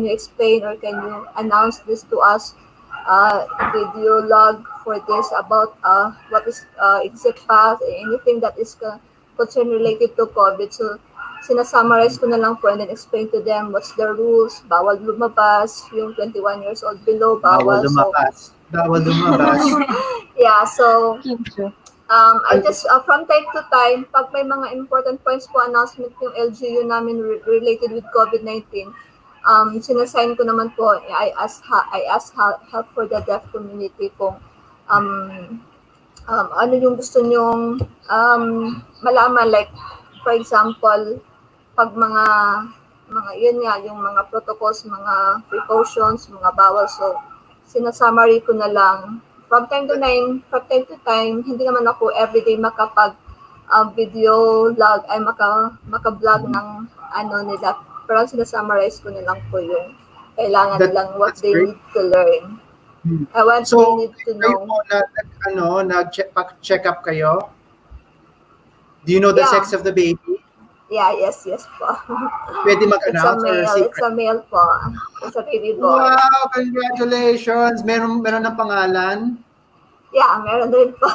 explain or can you announce this to us, video log for this about what is exit pass, anything that is concern related to COVID. So sinasummarize ko na lang po and then explain to them what's the rules, bawal lumabas, yung 21 years old below, bawal lumabas. Yeah, so I just from time to time, pag may mga important points po announcement yung LGU namin related with COVID-19, sinasign ko naman po, I ask help for the deaf community kung ano yung gusto nyong malaman, like for example, pag mga yun nga, yung mga protocols, mga precautions, mga bawal, so sinasummary ko na lang. From time to time, hindi naman ako everyday makapag video log, ay maka-vlog ng nila. Pero sinasummarize ko na lang po yung kailangan nilang what they need to learn. I want So, we need to kayo know. po nag-check up kayo? Do you know the Yeah. sex of the baby? Yeah, yes po. Pwede It's a mag-announce or male. It's secret? a male po. It's a baby boy. Wow, congratulations! Meron ng pangalan? Yeah, meron din po.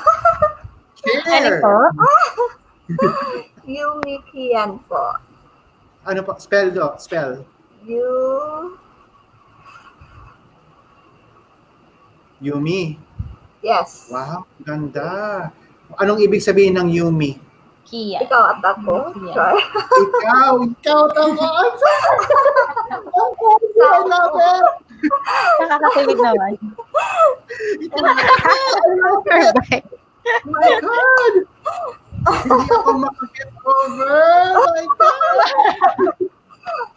Ano po? Share! Yumi Kian po. Ano po? Spell do. Spell. You, Yumi. yes. Wow, ganda. Anong ibig sabihin ng Yumi? Kia. Ikaw at ako. Yeah. Sure. Ikaw naman. I love it. Nakakakilig naman. Oh my God! Hindi ako makaget over. Oh my God!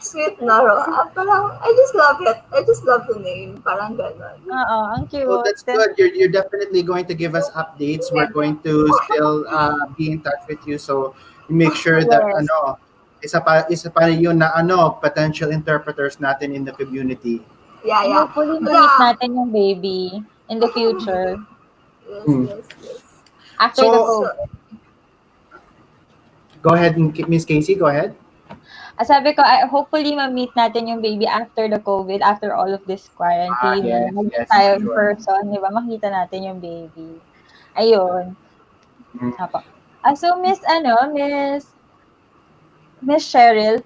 Sweet Naro. Parang, I just love it. I just love the name. Parang gano'n. Oo, ang cute. So that's good. You're definitely going to give us updates. We're going to still be in touch with you. So make sure that Yes. isa pa yun na potential interpreters natin in the community. Yeah, And yeah. hopefully, ma-meet natin yung baby in the future. Yes, yes, yes. After the So- COVID. Go ahead, Miss Casey. Go ahead. Sabi ko, hopefully ma-meet natin yung baby after the COVID, after all of this quarantine. Yes, Mag-meet yes, tayo in sure. person, di ba? Makita natin yung baby. Ayun. Mm. Apo. So, Miss Cheryl,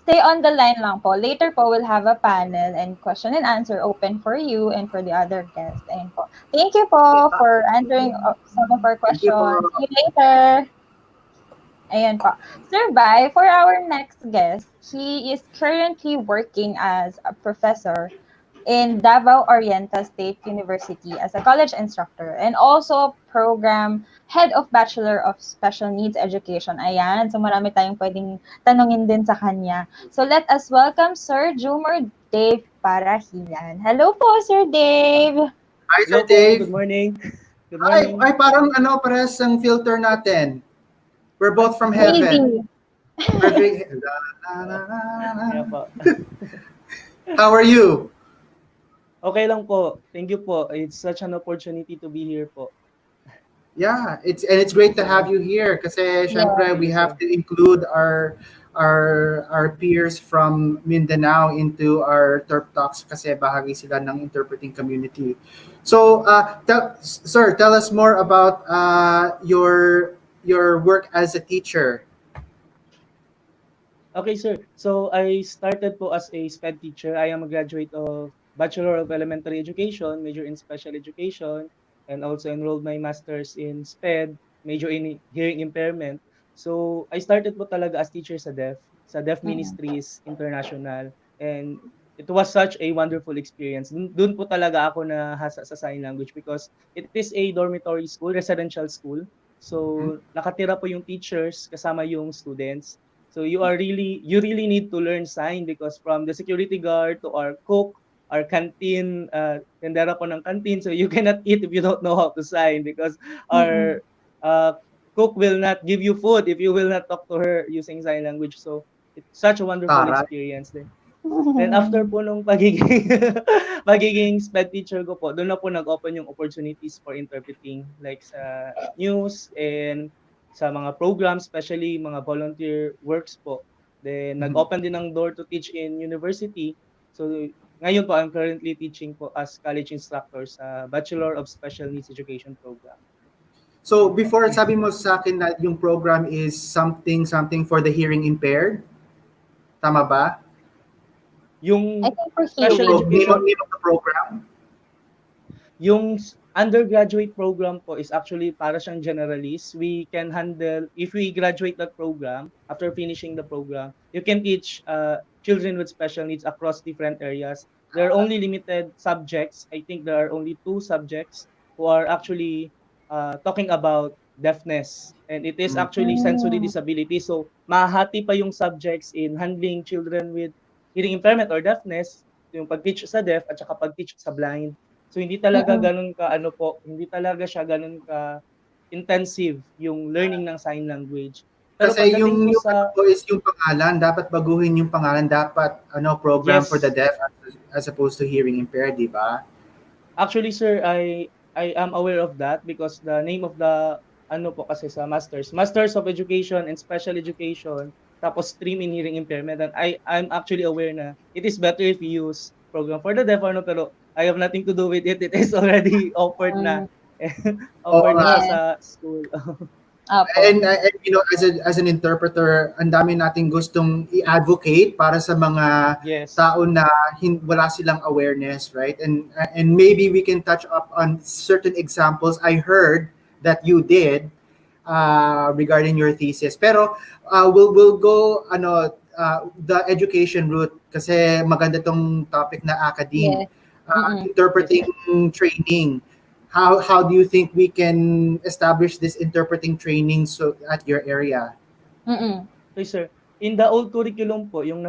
stay on the line lang po. Later po, we'll have a panel and question and answer open for you and for the other guests. Ayun po. Thank you po for answering some of our Thank you questions. po. See you later. Ayan po. Sir Bai, for our next guest, he is currently working as a professor in Davao Oriental State University as a college instructor and also program head of Bachelor of Special Needs Education. Ayan, so marami tayong pwedeng tanungin din sa kanya. So let us welcome Sir Jumar Dave Parahilan. Hello po, Sir Dave! Hi, Hello Sir po, Dave. good morning. Good Ay, morning. parang pares ang filter natin. We're both from heaven. Maybe. Kaya po. How are you? Okay lang po. Thank you po. It's such an opportunity to be here po. Yeah, it's great to have you here kasi syempre we have to include our peers from Mindanao into our TerpTalks kasi bahagi sila ng interpreting community. So, sir, tell us more about your work as a teacher. Okay, sir. So I started po as a SPED teacher. I am a graduate of Bachelor of Elementary Education, major in Special Education, and also enrolled my master's in SPED, major in Hearing Impairment. So I started po talaga as teacher sa Deaf Ministries International, and it was such a wonderful experience. Doon po talaga ako nahasa sa sign language because it is a dormitory school, residential school. So nakatira po yung teachers kasama yung students. So you really need to learn sign because from the security guard to our cook, our canteen, tendera po ng canteen, so you cannot eat if you don't know how to sign because our cook will not give you food if you will not talk to her using sign language. So it's such a wonderful Taray. experience din. Then after po nung pagiging SPED teacher ko po, doon na po nag-open yung opportunities for interpreting like sa news and sa mga programs, especially mga volunteer works po. Then nag-open din ng door to teach in university. So ngayon po I'm currently teaching po as college instructor sa Bachelor of Special Needs Education program. So before sabi mo sa akin na yung program is something for the hearing impaired. Tama ba? Yung I think for special hearing. Name of the program? Yung undergraduate program po is actually para siyang generalist. We can handle, if we graduate that program, after finishing the program, you can teach children with special needs across different areas. There are only limited subjects. I think there are only 2 subjects who are actually talking about deafness. And it is actually sensory disability. So, mahati pa yung subjects in handling children with hearing impairment or deafness, yung pag-teach sa deaf at saka pag-teach sa blind. So hindi talaga ganun ka hindi talaga siya ganun ka intensive yung learning ng sign language. Pero Kasi pagdating yung po sa is yung pangalan, dapat baguhin yung pangalan, dapat program Yes. for the deaf as opposed to hearing impaired, di ba? Actually, sir, I am aware of that because the name of the ano po kasi sa Masters of Education and Special Education, tapos stream in hearing impairment. And I'm actually aware na it is better if you use program for the deaf or no, pero I have nothing to do with it. It is already offered na. Mm, Oo Offered na nga. siya yes. sa school. Opo. And as an interpreter, ang dami nating gustong i-advocate para sa mga Yes. tao na wala silang awareness, right? And maybe we can touch up on certain examples I heard that you did regarding your thesis. Pero we'll go the education route kasi maganda tong topic na academe. Yes. Mm-mm. Yes, Interpreting sir. training. How do you think we can establish this interpreting training so at your area? Mm-mm. Okay, sir. In the old curriculum po, yung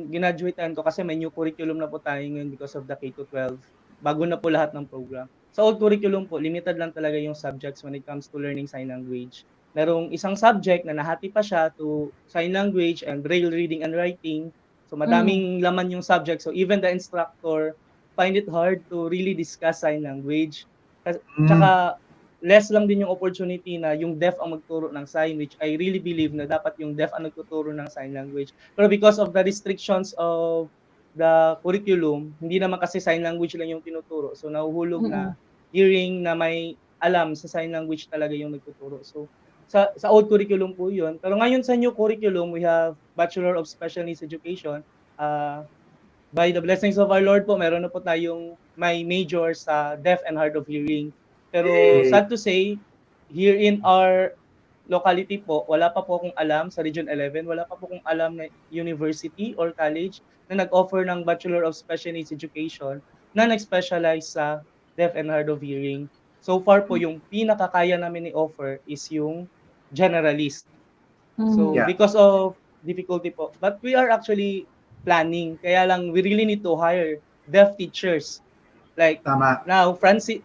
ginaduatean ko kasi may new curriculum na po tayo ngayon because of the K-12. Bago na po lahat ng program. Sa old curriculum po, limited lang talaga yung subjects when it comes to learning sign language. Merong isang subject na nahati pa siya to sign language and braille reading and writing. So Mm. madaming laman yung subject. So even the instructor find it hard to really discuss sign language. Mm, Tsaka less lang din yung opportunity na yung deaf ang magturo ng sign, which I really believe na dapat yung deaf ang nagtuturo ng sign language. Pero because of the restrictions of the curriculum, hindi naman kasi sign language lang yung tinuturo. So nahuhulog Mm-mm. na hearing na may alam sa sign language talaga yung nagtuturo. So sa old curriculum po yun. Pero ngayon sa new curriculum, we have Bachelor of Special Needs Education. By the blessings of our Lord po, meron na po tayong may major sa deaf and hard of hearing. Pero eh, sad to say, here in our locality po, wala pa po akong alam sa Region 11, wala pa po akong alam na university or college na nag-offer ng Bachelor of Special Needs Education na nag-specialize sa deaf and hard of hearing. So far po, yung pinakakaya namin i-offer is yung generalist. So Mm. yeah, because of difficulty po, but we are actually planning. Kaya lang we really need to hire deaf teachers. Like tama. now Francis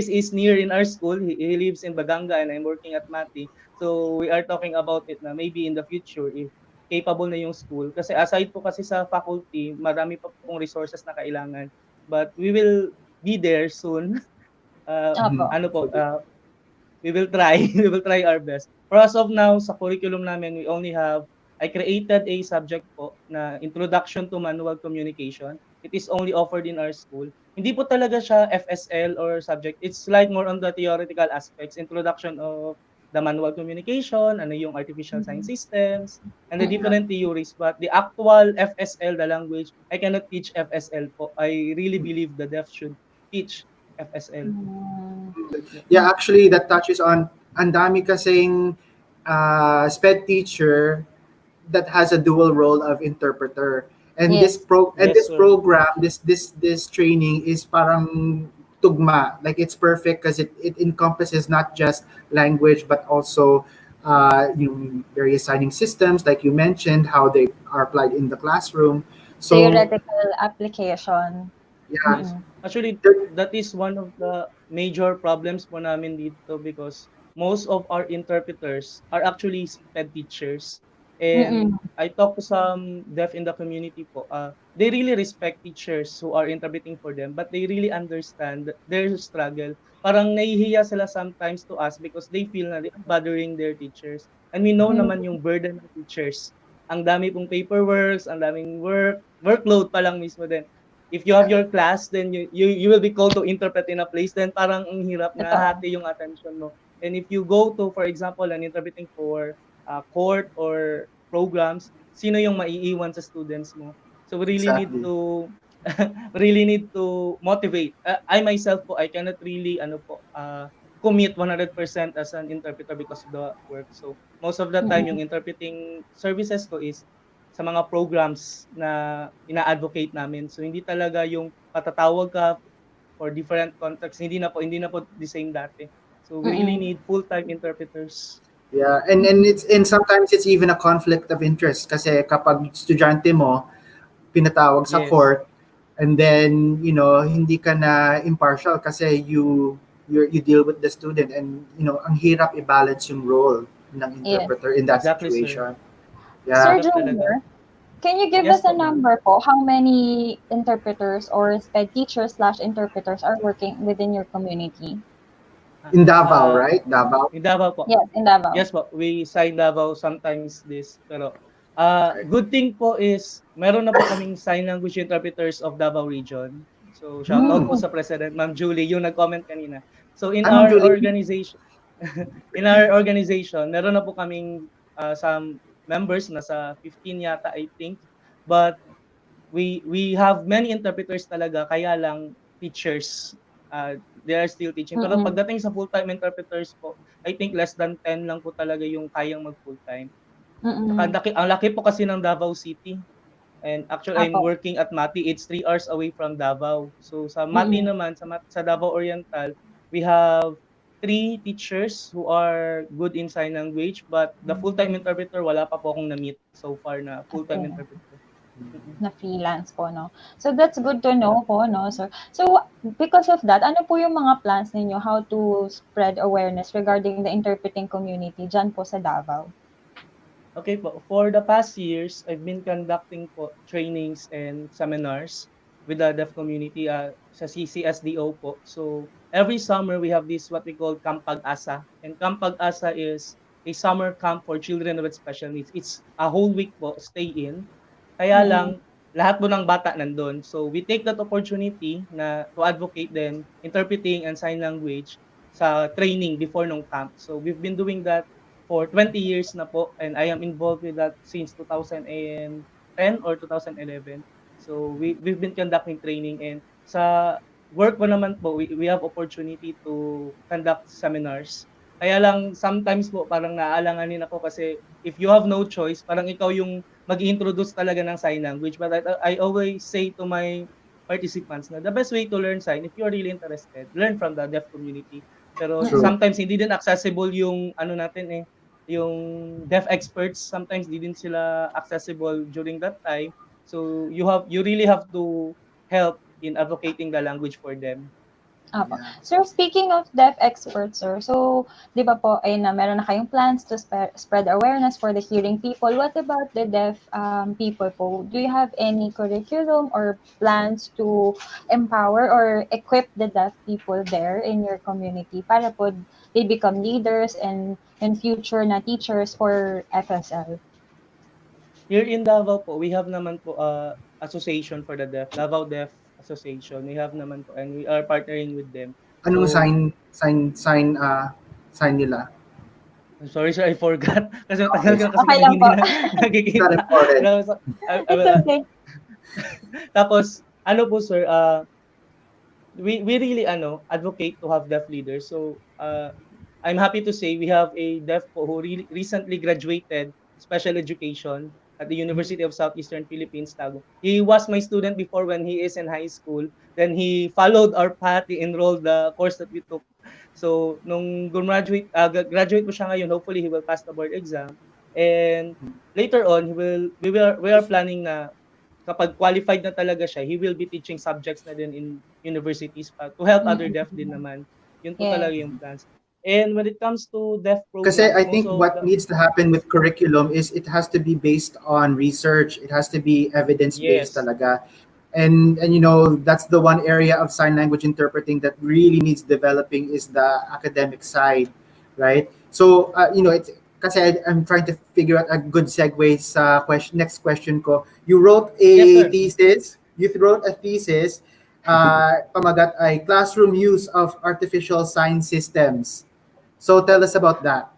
is near in our school. He lives in Baganga and I'm working at Mati. So we are talking about it na maybe in the future if capable na yung school. Kasi aside po kasi sa faculty, marami pa pong resources na kailangan. But we will be there soon. Opo. Mhm. Ano po, we will try. We will try our best. For as of now, sa curriculum namin, we only have, I created a subject po na Introduction to Manual Communication. It is only offered in our school. Hindi po talaga siya FSL or subject. It's like more on the theoretical aspects, introduction of the manual communication, ano yung artificial science systems, and the Mm-mm. different theories. But the actual FSL, the language, I cannot teach FSL po. I really believe the deaf should teach FSL. Mm. Yeah, actually, that touches on ang dami kasing SPED teacher that has a dual role of interpreter. And Yes. Yes, this sir. program, this training is parang tugma. Like it's perfect because it encompasses not just language but also various signing systems, like you mentioned, how they are applied in the classroom. So Theoretical application. yeah, Yes. Mm-mm. Actually, there- that is one of the major problems po namin dito because most of our interpreters are actually SPED teachers. And Mm-mm. I talk to some deaf in the community po. They really respect teachers who are interpreting for them, but they really understand their struggle. Parang nahihiya sila sometimes to us because they feel na bothering their teachers. And we know naman yung burden ng teachers. Ang dami pong paperworks, ang daming workload pa lang mismo din. If you have your class, then you will be called to interpret in a place, then parang ang hirap na Totoo. hati yung attention mo. And if you go to, for example, an interpreting for court or programs, sino yung maiiwan sa students mo? So we really need exactly. to really need to motivate. I myself po, I cannot really commit 100% as an interpreter because of the work. So most of the time, yung Mm-mm. interpreting services ko is sa mga programs na ina-advocate namin. So hindi talaga yung patatawag ka for different contexts. Hindi na po the same dati. So we really Mm-mm. need full-time interpreters. Yeah, and sometimes it's even a conflict of interest kasi kapag estudyante mo pinatawag sa Yes. court and then hindi ka na impartial kasi you deal with the student and ang hirap i-balance yung role ng Yes. interpreter in that Exactly, sir. situation. Yeah. Sir Hirap talaga. Junior, Can you give Yes us a po, ma'am. number po? How many interpreters or SPED teachers slash interpreters are working within your community? In Davao, Uh, right? Davao. in Davao po. Yes, in Davao. Yes po, we sign Davao sometimes this. Pero Right. good thing po is meron na po kaming sign language interpreters of Davao region. So shout out po Mm. Mm, sa President Ma'am Julie yung nag-comment kanina. So Hi, Ma'am Julie. in our organization, meron na po kaming some members na sa 15 yata I think. But we have many interpreters talaga kaya lang teachers they are still teaching pero mm, pagdating sa full-time interpreters po I think less than 10 lang po talaga yung kayang mag full-time. Saka mm. ang laki po kasi ng Davao City and actually I'm Apo. working at Mati, it's 3 hours away from Davao. So sa Mati Mm, naman sa Davao Oriental we have three teachers who are good in sign language but the full-time interpreter wala pa po akong na-meet so far na full-time okay. interpreter. Mm-mm. Na freelance po, no? So, that's good to know po, no, sir? So, because of that, ano po yung mga plans ninyo how to spread awareness regarding the interpreting community dyan po sa Davao? Okay po. For the past years, I've been conducting po trainings and seminars with the deaf community sa CCSDO po. So every summer we have this what we call Camp Pag-asa. And Camp Pag-asa is a summer camp for children with special needs. It's a whole week po, stay in. Kaya Mm, lang, lahat po ng bata nandun. So we take that opportunity na to advocate then interpreting and sign language sa training before nung camp. So we've been doing that for 20 years na po and I am involved with that since 2010 or 2011. So we've been conducting training and sa work ko naman po we have opportunity to conduct seminars. Kaya lang sometimes po parang naaalanganin ako kasi if you have no choice, parang ikaw yung mag-introduce talaga ng sign language. But I always say to my participants na the best way to learn sign, if you're really interested, learn from the deaf community. Pero mm, True. sometimes hindi din accessible yung ano natin yung deaf experts. Sometimes hindi din sila accessible during that time. So you really have to help in advocating the language for them. Apo. Yeah. Sir, speaking of deaf experts, sir, so, di ba po, ay na meron na kayong plans to spread awareness for the hearing people. What about the deaf people po? Do you have any curriculum or plans to empower or equip the deaf people there in your community para po they become leaders and in future na teachers for FSL? Here in Davao po, we have naman po association for the deaf, Davao Deaf Association. We have naman po and we are partnering with them. Anong So, sign nila? I'm sorry sir, I forgot. Kasi matagal Okay. ko na kasi Okay kami lang hindi po. na It's not nagkikita. important. It's okay. Tapos, ano po sir, we really advocate to have deaf leaders. So, I'm happy to say we have a deaf po who recently graduated special education at the University of Southeastern Philippines, Tago. He was my student before when he is in high school. Then he followed our path, he enrolled the course that we took. So, nung graduate po siya ngayon, hopefully he will pass the board exam. And later on, we are planning na kapag qualified na talaga siya, he will be teaching subjects na din in universities pa to help other deaf din naman. Yun po talaga Yes. yung plans. And when it comes to deaf Kasi programs, I most think of what the needs to happen with curriculum is it has to be based on research. It has to be evidence-based yes, talaga. And you know, that's the one area of sign language interpreting that really needs developing is the academic side, right? So you know, it's kasi I'm trying to figure out a good segue sa next question ko. You wrote yes a sir. thesis. You wrote a thesis. Pamagat ay classroom use of artificial sign systems. So tell us about that.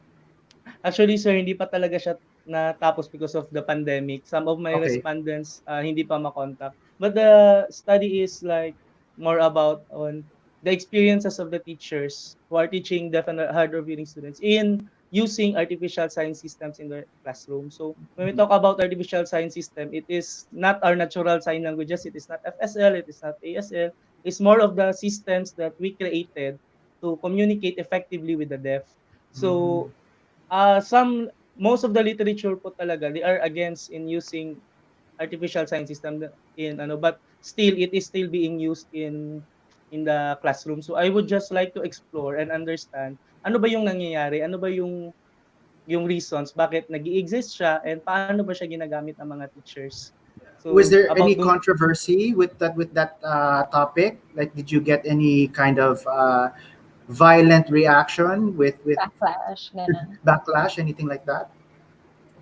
Actually, sir, hindi pa talaga siya natapos because of the pandemic. Some of my Okay. respondents hindi pa makontak. But the study is like more about on the experiences of the teachers who are teaching deaf and hard of hearing students in using artificial sign systems in their classroom. So when we talk about artificial sign system, it is not our natural sign languages. It is not FSL. It is not ASL. It's more of the systems that we created to communicate effectively with the deaf. Mhm. So most of the literature po talaga they are against in using artificial sign system in but still it is still being used in the classroom. So I would just like to explore and understand ano ba yung nangyayari, ano ba yung yung reasons bakit nag-i-exist siya and paano ba siya ginagamit ng mga teachers. Was So, there any about dun controversy with that topic? Like, did you get any kind of violent reaction with Backlash, ganun. backlash, anything like that?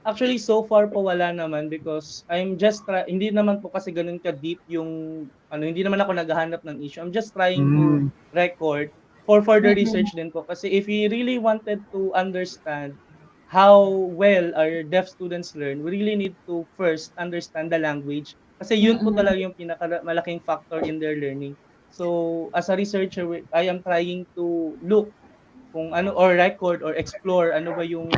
actually, so far po wala naman because I'm just hindi naman po kasi gano'n ka-deep yung ano, hindi naman ako naghahanap ng issue. I'm just trying to Mm, record for further Mm-mm. research din po. Kasi if we really wanted to understand how well our deaf students learn, we really need to first understand the language. Kasi yun po Mm-mm. talaga yung pinakamalaking factor in their learning. So, as a researcher, I am trying to look kung ano or record or explore ano ba yung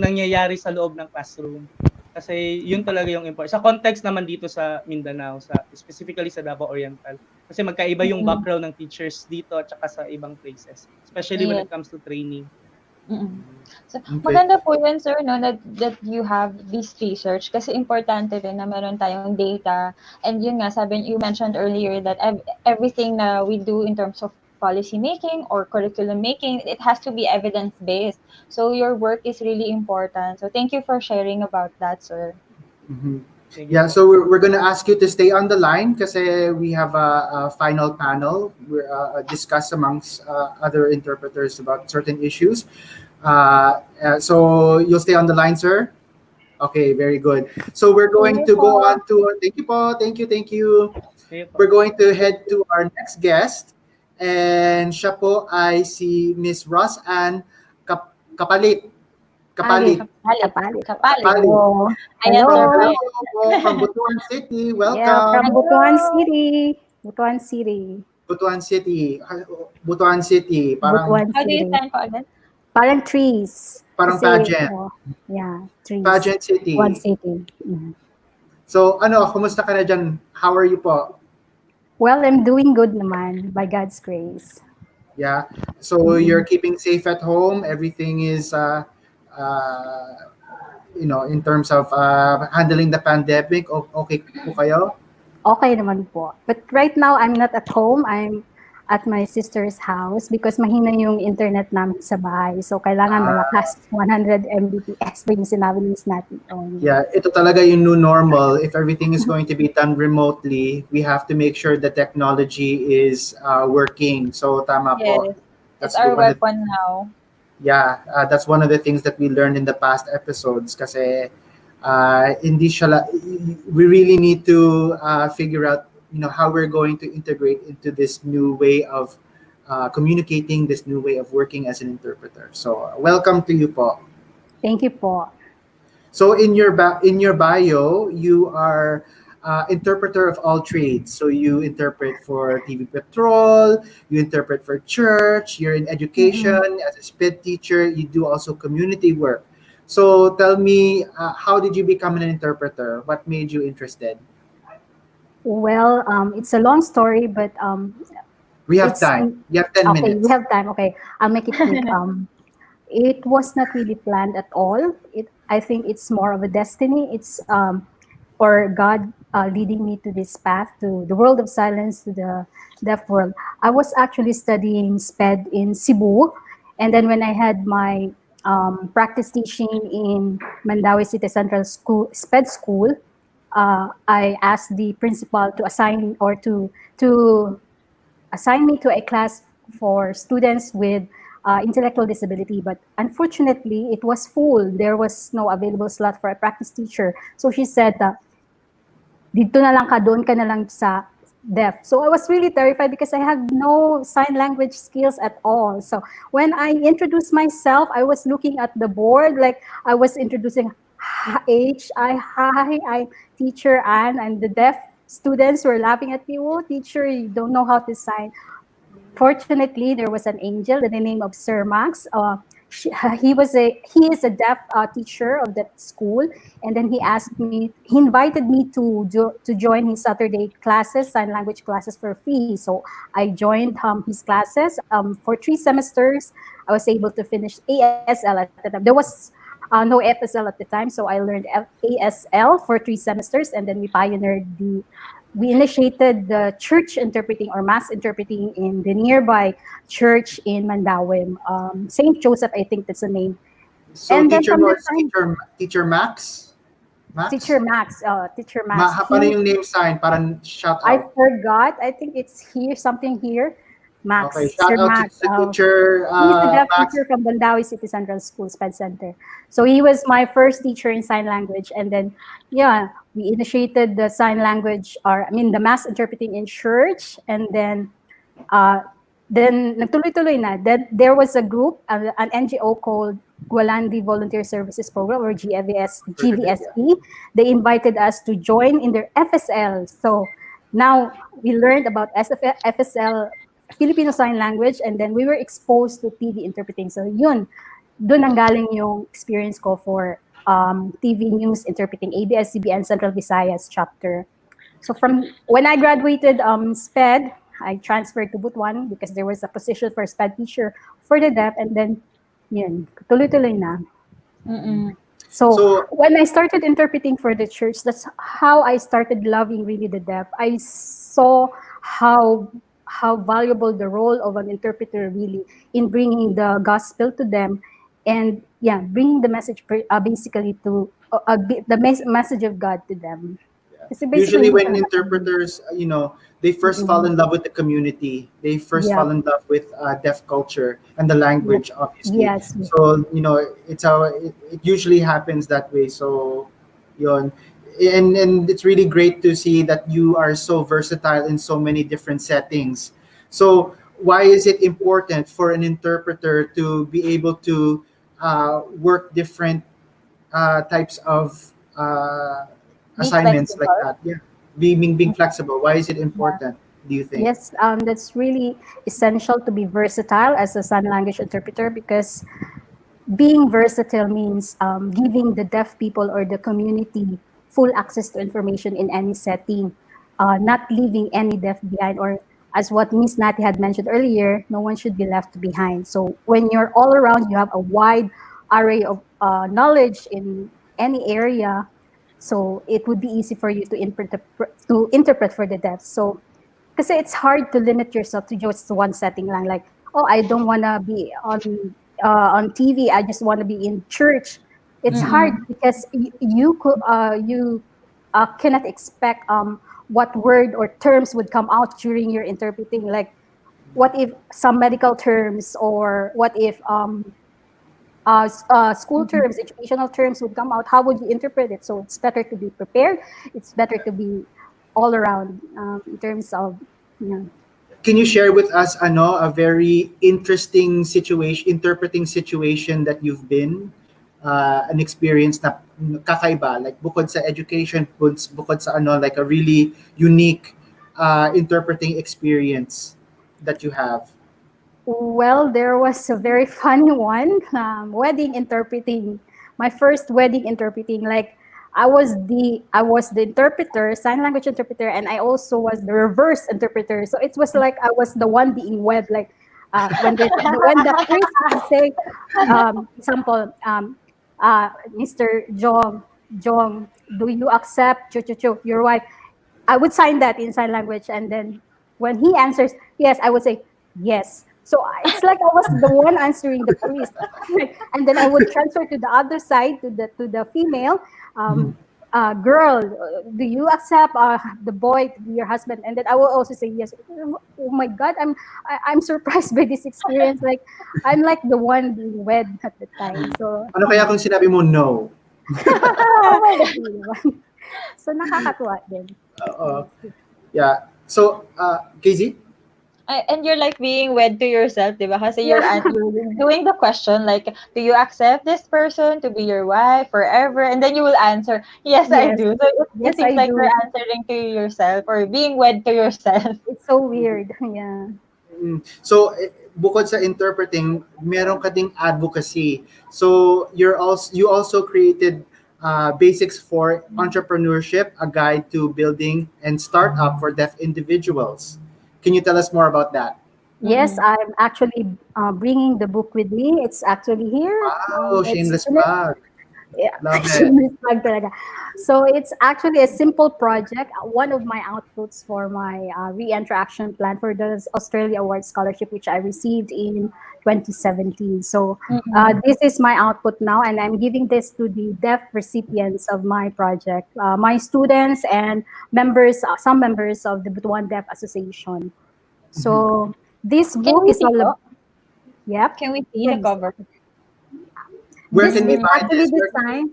nangyayari sa loob ng classroom. Kasi yun talaga yung important. Sa context naman dito sa Mindanao, specifically sa Davao Oriental. Kasi magkaiba yung Mm-mm. background ng teachers dito at saka sa ibang places. Especially when Yes. it comes to training. Mm. So, okay. maganda po yun, sir, no, that you have this research kasi importante rin na meron tayong data. And yun nga, you mentioned earlier that everything na we do in terms of policy making or curriculum making, it has to be evidence-based. So, your work is really important. So, thank you for sharing about that, sir. Mhm. Thank you Yeah, po. so we're going to ask you to stay on the line because we have a final panel. We're discuss amongst other interpreters about certain issues. So you'll stay on the line, sir? Okay, very good. So we're going Thank to you go po. on to, thank you po, thank you. Sige po. We're going to head to our next guest. And siya po ay si Miss Ross Ann Kapalit. Kapalit. Kapalit. Kapalit. Kapalit. Hello. Ayan, From, sir. Hello. hello, from Butuan City. Yeah, from Welcome. Butuan Hello. City. Butuan City. Butuan City. Butuan City. Parang Butuan How do you City. stand po again? Parang trees. parang Kasi, pageant. yeah, trees. Pageant Butuan City. City. Mhm. So, kumusta ka na dyan? How are you po? Well, I'm doing good naman, by God's grace. Yeah. So, you're keeping safe at home. Everything is, in terms of handling the pandemic. Okay po kayo? Okay naman po. But right now, I'm not at home. I'm at my sister's house because mahina yung internet namin sa bahay. So, kailangan malakas 100 Mbps pa yung sinabi ni natin. Yeah, ito talaga yung new normal. If everything is going to be done remotely, we have to make sure the technology is working. So, tama po. Yes. It's That's our one of weapon now. Yeah, that's one of the things that we learned in the past episodes kasi hindi siya we really need to figure out how we're going to integrate into this new way of communicating, this new way of working as an interpreter. So welcome to you po. Thank you po. So in your bio, you are interpreter of all trades. So you interpret for TV Patrol, you interpret for church, you're in education as a SPED teacher, you do also community work. So tell me, how did you become an interpreter? What made you interested? Well, it's a long story, but We have it's time. You have 10 okay. minutes. We have time. Okay, I'll make it quick. It was not really planned at all. I think it's more of a destiny. It's or God leading me to this path, to the world of silence, to the deaf world. I was actually studying SPED in Cebu, and then when I had my practice teaching in Mandawi City Central School, SPED School, I asked the principal to assign me to a class for students with intellectual disability. But unfortunately, it was full. There was no available slot for a practice teacher. So she said, dito na lang ka, doon ka na lang sa deaf. So I was really terrified because I had no sign language skills at all. So when I introduced myself, I was looking at the board, like I was introducing hi, I'm teacher Anne, and the deaf students were laughing at me. Oh, teacher, you don't know how to sign. Fortunately, there was an angel in the name of Sir Max. He is a deaf teacher of that school, and then he invited me to join his Saturday classes, sign language classes for free. So I joined his classes for 3 semesters. I was able to finish ASL at the time. There was no FSL at the time, so I learned ASL for 3 semesters, and then we initiated the church interpreting or mass interpreting in the nearby church in Mandawim, St. Joseph, I think that's the name. So And then teacher from mo the is time, teacher Max? Teacher Max? Max, Teacher Max, Paano he, yung name sign? Parang shout I out. forgot. I think it's here, something here. Okay, Max, shout Sir out to, Max. teacher He's the deaf Max. teacher from Bandawi City Central School Sped Center. So he was my first teacher in sign language, and then yeah, we initiated the sign language, or I mean the mass interpreting in church, and uh, then nagtuloy-tuloy na. Then there was a group, an NGO called Gualandi Volunteer Services Program, or Heard of it, yeah. GVSP. They invited us to join in their FSL. So now we learned about FSL, Filipino Sign Language, and then we were exposed to TV interpreting. So yun, doon ang galing yung experience ko for TV news interpreting ABS-CBN Central Visayas chapter. So from when I graduated SPED, I transferred to Butuan because there was a position for SPED teacher for the deaf, and then yun, tuloy-tuloy na. Mm-mm. So So when I started interpreting for the church, that's how I started loving really the deaf. I saw how valuable the role of an interpreter really in bringing the gospel to them, and yeah, bringing the message basically to message of God to them. Kasi basically, usually hindi when siya interpreters, they first fall in love with the community. They first yeah, fall in love with deaf culture and the language, obviously. yes, So, it's how it usually happens that way. So, yun. And it's really great to see that you are so versatile in so many different settings. So, why is it important for an interpreter to be able to work different types of Be assignments like flexible. that? Yeah, being flexible. Why is it important? Do you think? yes. That's really essential to be versatile as a sign language interpreter, because being versatile means giving the deaf people or the community full access to information in any setting, not leaving any deaf behind, or as what Miss Nati had mentioned earlier, no one should be left behind. So when you're all around, you have a wide array of knowledge in any area, so it would be easy for you to interpret for the deaf. So kasi it's hard to limit yourself to just one setting lang, like, oh, I don't want to be on TV, I just want to be in church. It's hard Mm-mm. because you cannot expect what word or terms would come out during your interpreting, like what if some medical terms, or what if school terms, educational terms would come out, how would you interpret it? So it's better to be prepared, it's better to be all around in terms of, you know. Can you share with us a very interesting situation, interpreting situation that you've been an experience na kakaiba, like bukod sa education, bukod sa like a really unique interpreting experience that you have? Well, there was a very funny one, wedding interpreting. My first wedding interpreting, like I was the interpreter, sign language interpreter, and I also was the reverse interpreter. So it was like I was the one being wed, like when the priest would say, example, Mr. Jong, do you accept your wife? I would sign that in sign language, and then when he answers yes, I would say yes. So it's like I was the one answering the priest, and then I would transfer to the other side, to the female. Um, Girl, do you accept the boy to be your husband? And then I will also say yes. Oh my God, I'm surprised by this experience. Like I'm like the one being wed at the time. So Ano kaya kung sinabi mo no? so nakakatuwa din. Yeah. So, KZ? And you're like being wed to yourself, diba? Kasi you're doing the question like, do you accept this person to be your wife forever? And then you will answer, yes, I Yes, do. So it yes, seems I like you're do. answering to yourself or being wed to yourself. It's so weird. Yeah. So, bukod sa interpreting, meron ka ding advocacy. So, you also created Basics for Entrepreneurship, a guide to building and startup for deaf individuals. Can you tell us more about that? Yes, I'm actually bringing the book with me. It's actually here. Wow, It's shameless finished. plug. Yeah, Love it. shameless plug talaga. So it's actually a simple project. One of my outputs for my re-entry action plan for the Australia Award Scholarship, which I received in 2017. So Mm-mm. this is my output now, and I'm giving this to the deaf recipients of my project, my students and members, some members of the Butuan Deaf Association. Mhm. So this Can book we is see all po? about, yep. Can we see the Yes. cover? Where This can we is Mm. buy actually this? Where can designed.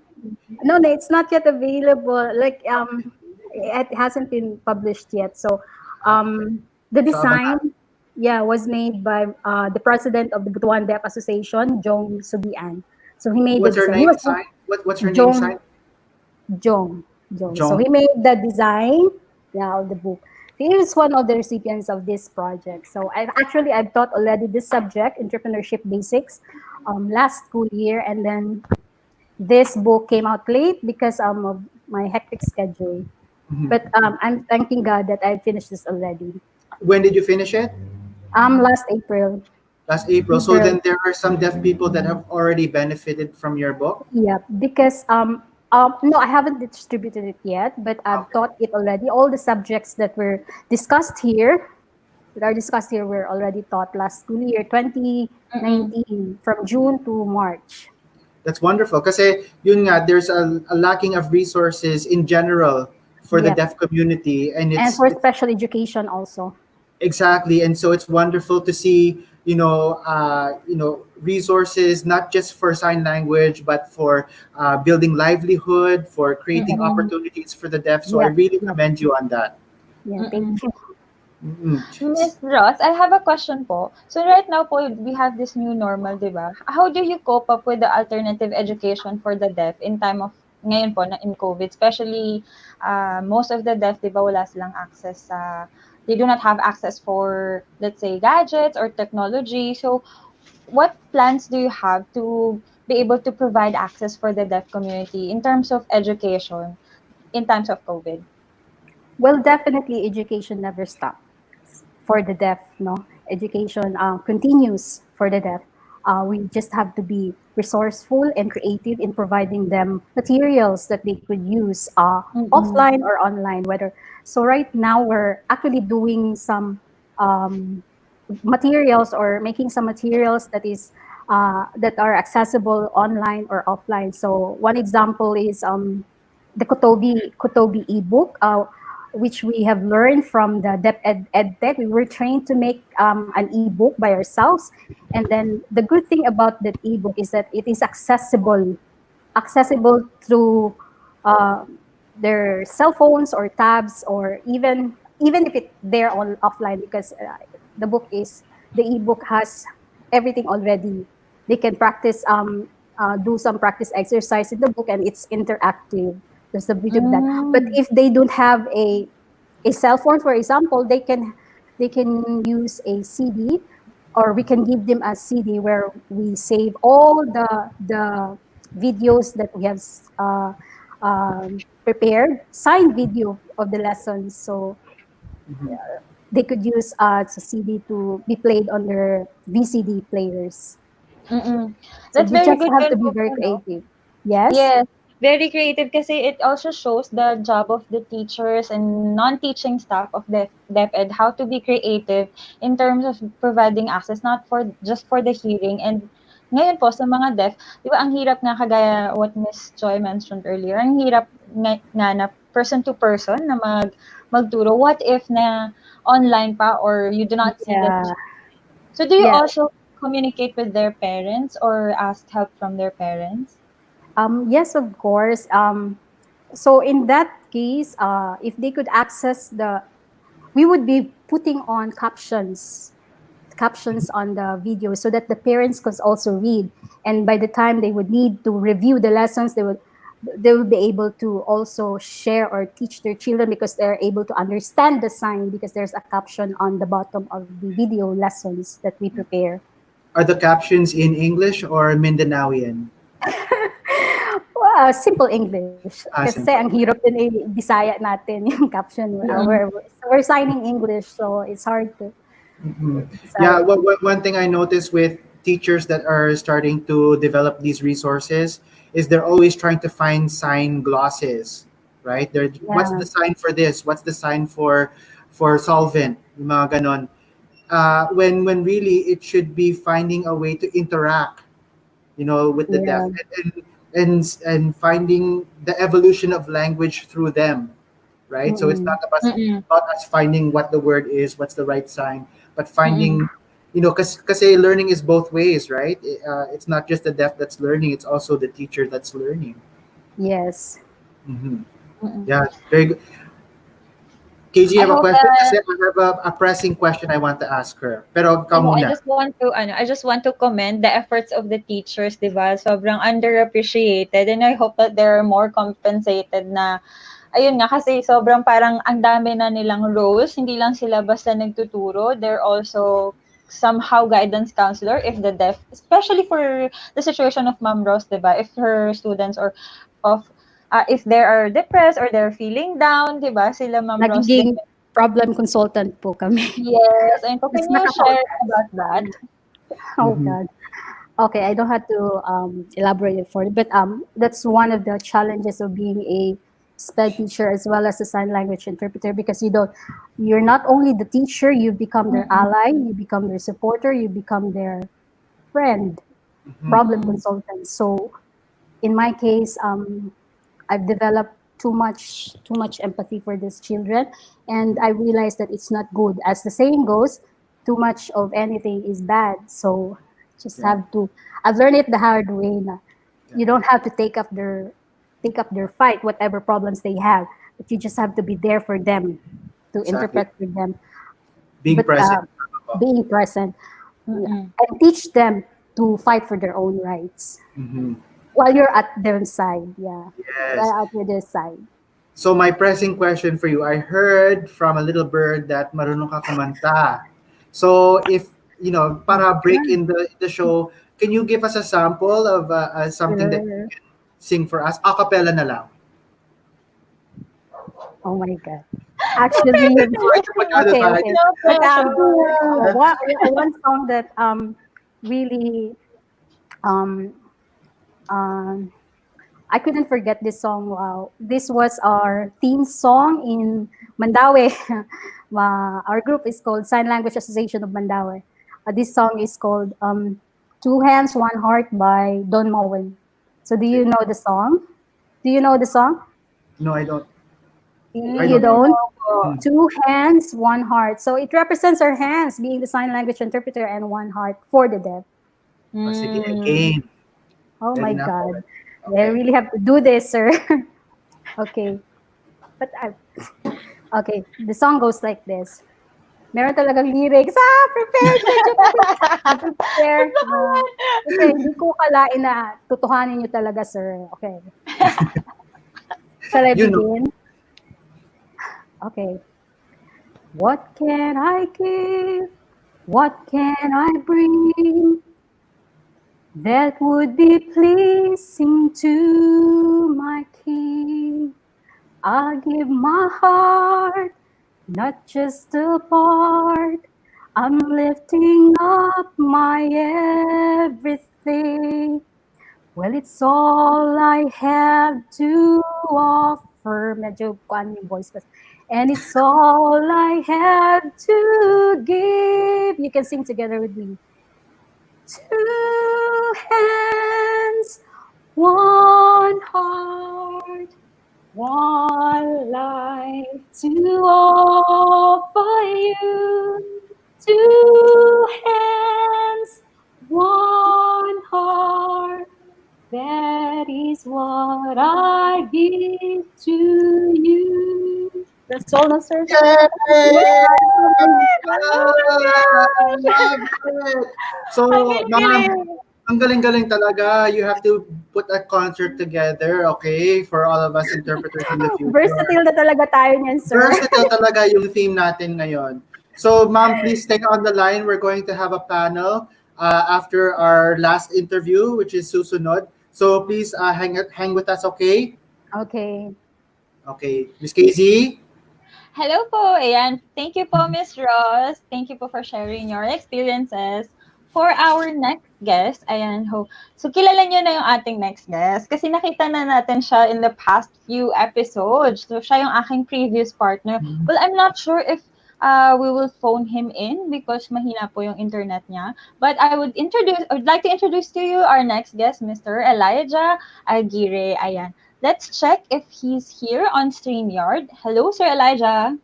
No, no, it's not yet available. Like it hasn't been published yet. So the so design, yeah, was made by the president of the Butuan Deaf Association, Jong Sugian. So he made the what's her design. He name was sign? What's her name Jong sign? Jong. So Jong. he made the design, yeah, of the book. He is one of the recipients of this project. So I've taught already this subject, entrepreneurship basics, last school year, and then this book came out late because of my hectic schedule. Mhm. But I'm thanking God that I finished this already. When did you finish it? Last April. Last April. So April. then there are some deaf people that have already benefited from your book. Yeah, because no, I haven't distributed it yet, but I've Okay. taught it already. All the subjects discussed here, that are discussed here, were already taught last school year, Mm-mm. 2019, from June to March. That's wonderful. Kasi yun nga, there's a lacking of resources in general for the Yep, deaf community, and and for special education also. exactly, and so it's wonderful to see, resources not just for sign language, but for building livelihood, for creating Mm-mm. opportunities for the deaf. So I Yep, really yep, commend you on that. yeah. Thank Mm-mm. you. Mm-mm. Miss Ross, I have a question po. So right now po, we have this new normal, di ba? How do you cope up with the alternative education for the deaf in time of ngayon po na in COVID? Especially, most of the deaf, di ba, wala silang access sa, they do not have access for, let's say, gadgets or technology. So what plans do you have to be able to provide access for the deaf community in terms of education in times of COVID? Well, definitely education never stops for the deaf. No, education continues for the deaf. We just have to be resourceful and creative in providing them materials that they could use Mm-mm. offline or online. Whether so, right now we're actually doing some um, materials or making some materials that are accessible online or offline. So one example is the Kotobi ebook, which we have learned from the EdTech. We were trained to make an ebook by ourselves, and then the good thing about that ebook is that it is accessible through uh, their cell phones or tabs, or even if it they're on offline, because the book is the ebook has everything already. They can practice do some practice exercise in the book, and it's interactive. There's the beauty of that. But Mm. if they don't have a cell phone, for example, they can use a CD, or we can give them a CD where we save all the videos that we have prepared, signed video of the lessons. So Mhm. they could use a CD to be played on their VCD players. Mm. So That's we very just good have to be info very po, no? creative. Yes. Yes, very creative kasi it also shows the job of the teachers and non-teaching staff of the DepEd how to be creative in terms of providing access not for just for the hearing. And ngayon po sa mga deaf, 'di ba ang hirap nga kagaya what Miss Joy mentioned earlier, ang hirap nga na person to person na magturo. What if na online pa or you do not see the Yeah. teacher? So do you Yeah. also communicate with their parents or ask help from their parents? Yes, of course. So in that case, if they could access we would be putting on captions on the video so that the parents could also read. And by the time they would need to review the lessons, they would be able to also share or teach their children, because they're able to understand the sign, because there's a caption on the bottom of the video lessons that we prepare. Are the captions in English or Mindanaoian? Well, simple English. Kasi ang Simple. hirap din Bisaya natin yung caption. Mm. We're signing English, so it's hard to Mhm. Yeah, decide. one thing I noticed with teachers that are starting to develop these resources is they're always trying to find sign glosses, right? What's the sign for this? What's the sign for solvent? Yung mga ganon. When really it should be finding a way to interact, with the deaf, Yeah. and finding the evolution of language through them, right? So it's Mm-mm. not Mm-mm. about us finding what the word is, what's the right sign, but Mm-mm. finding, because learning is both ways, right? It's not just the deaf that's learning; it's also the teacher that's learning. Yes. Hmm. Mm-mm. Yeah, very good. KG, I have a hope question? that Kasi I have a pressing question I want to ask her. Pero ikaw I muna. just want to I just want to commend the efforts of the teachers, 'di ba? Sobrang underappreciated, and I hope that they're more compensated na ayun nga kasi sobrang parang ang dami na nilang roles, hindi lang sila basta nagtuturo, they're also somehow guidance counselor if the deaf, especially for the situation of Ma'am Rose, 'di ba? If her students or of if they are depressed or they're feeling down, 'di ba? Sila Ma'am Rose din. Nagiging problem consultant po kami. Yes, and so can Mas you share nakaka- about that? Oh Mhm. God. Okay, I don't have to elaborate it for it, but that's one of the challenges of being a SPED teacher as well as a sign language interpreter, because you're not only the teacher, you become their Mm-mm. ally, you become their supporter, you become their friend, Mhm. problem consultant. So in my case, I've developed too much empathy for these children, and I realized that it's not good. As the saying goes, too much of anything is bad. So just Yeah. have to. I've learned it the hard way. Na you don't have to take up their fight, whatever problems they have, but you just have to be there for them, to Exactly. interpret for them, Being but present. being present, Mm-mm. and teach them to fight for their own rights Mhm. while you're at their side. Yeah, Yes. while at their side. So my pressing question for you, I heard from a little bird that marunong ka kumanta. So if, para break in the show, can you give us a sample of something that you Sure. can sing for us? A cappella na lang. Oh my God. Actually, Sorry to put you on the okay, spot. okay. No But pressure. one song that really um um I couldn't forget this song. Wow, this was our theme song in Mandaue. Our group is called Sign Language Association of Mandaue. This song is called "Two Hands, One Heart" by Don Moen. So, do you Okay. know the song? Do you know the song? No, I don't. I You don't. don't? No po. Hmm. Two hands, one heart. So it represents our hands being the sign language interpreter and one heart for the deaf. Sige, Mm. again. Oh my Ready na ako. God. I Okay. really have to do this, sir. Okay. But okay, the song goes like this. Meron talagang lyrics. Prepare, medyo prepare. Kasi hindi ko kalain na tutuhanin nyo talaga, sir. Okay. Shall I You know. begin? Okay. What can I give? What can I bring that would be pleasing to my King? I'll give my heart, not just a part. I'm lifting up my everything. Well, it's all I have to offer. Medyo kuan yung voice kasi. And it's all I have to give. You can sing together with me. Two hands, one heart, one life to offer you. Two hands, one heart. That is what I give to you. That's all, no, sir. Yay! Oh I my love gosh! it. So, Ang ma'am, galing-galing. ang galing-galing talaga. You have to put a concert together, okay? For all of us interpreters in the future. Versatile na talaga tayo niyan, sir. Versatile talaga yung theme natin ngayon. So, ma'am, please stay on the line. We're going to have a panel after our last interview, which is susunod. So, please hang with us, okay? Okay. Okay. Miss KZ? Hello po. Ayan. Thank you po, Miss Ross. Thank you po for sharing your experiences for our next guest, ayan ho. So, kilala nyo na yung ating next guest kasi nakita na natin siya in the past few episodes. So, siya yung aking previous partner. Well, I'm not sure if we will phone him in because mahina po yung internet niya. But I would like to introduce to you our next guest, Mr. Elijah Aguirre. Ayan. Let's check if he's here on StreamYard. Hello, Sir Elijah.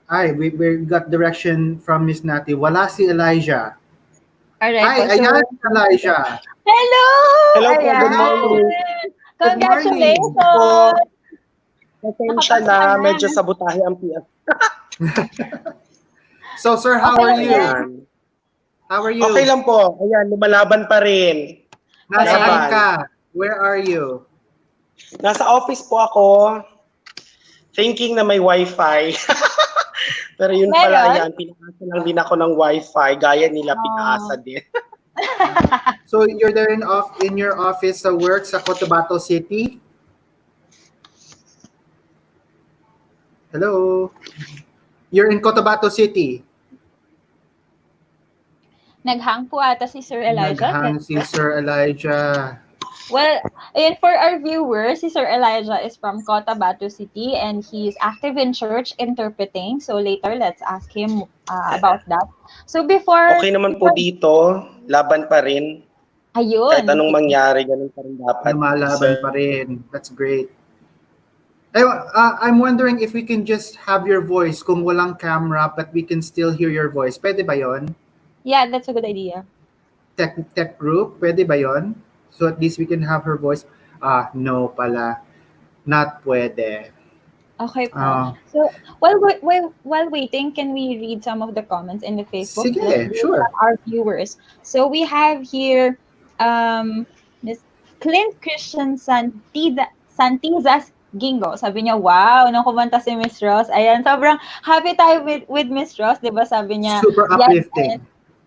Ay, we got direction from Miss Nati. Wala si Elijah. Alright po. Hi, ayan, Elijah. Hello! Hello po, Ayan. good morning. Congratulations! Pasensya na, medyo sabotahe ang PF. So, sir, how are you? How are you? Okay lang po. Ayan, lumalaban pa rin. Nasaan ka? Where are you? Nasa office po ako. Thinking na may wifi. Pero yun pala yan, pinaasa lang din ako ng wifi. Gaya nila, pinaasa din. So, you're there in your office sa work sa Cotabato City? Hello? You're in Cotabato City? Naghang po ata si Sir Elijah. Naghang si Sir Elijah. Well, and for our viewers, si Sir Elijah is from Cotabato City and he's active in church interpreting. So later, let's ask him about that. So before... Okay naman po dito. Laban pa rin. Ayun. Kahit anong mangyari, ganun pa rin dapat. Lumalaban pa rin. That's great. I'm wondering if we can just have your voice kung walang camera but we can still hear your voice. Pwede ba yon? Yeah, that's a good idea. Tech group, pwede ba yon? So at least we can have her voice. No pala. Not pwede. Okay po. So while waiting, can we read some of the comments in the Facebook? Sige, sure. Our viewers. So we have here Miss Clint Christian Santizas Gingo. Sabi niya, wow, nung kumanta si Miss Ross. Ayan, sobrang happy tayo with Miss Ross. Diba sabi niya? Super uplifting.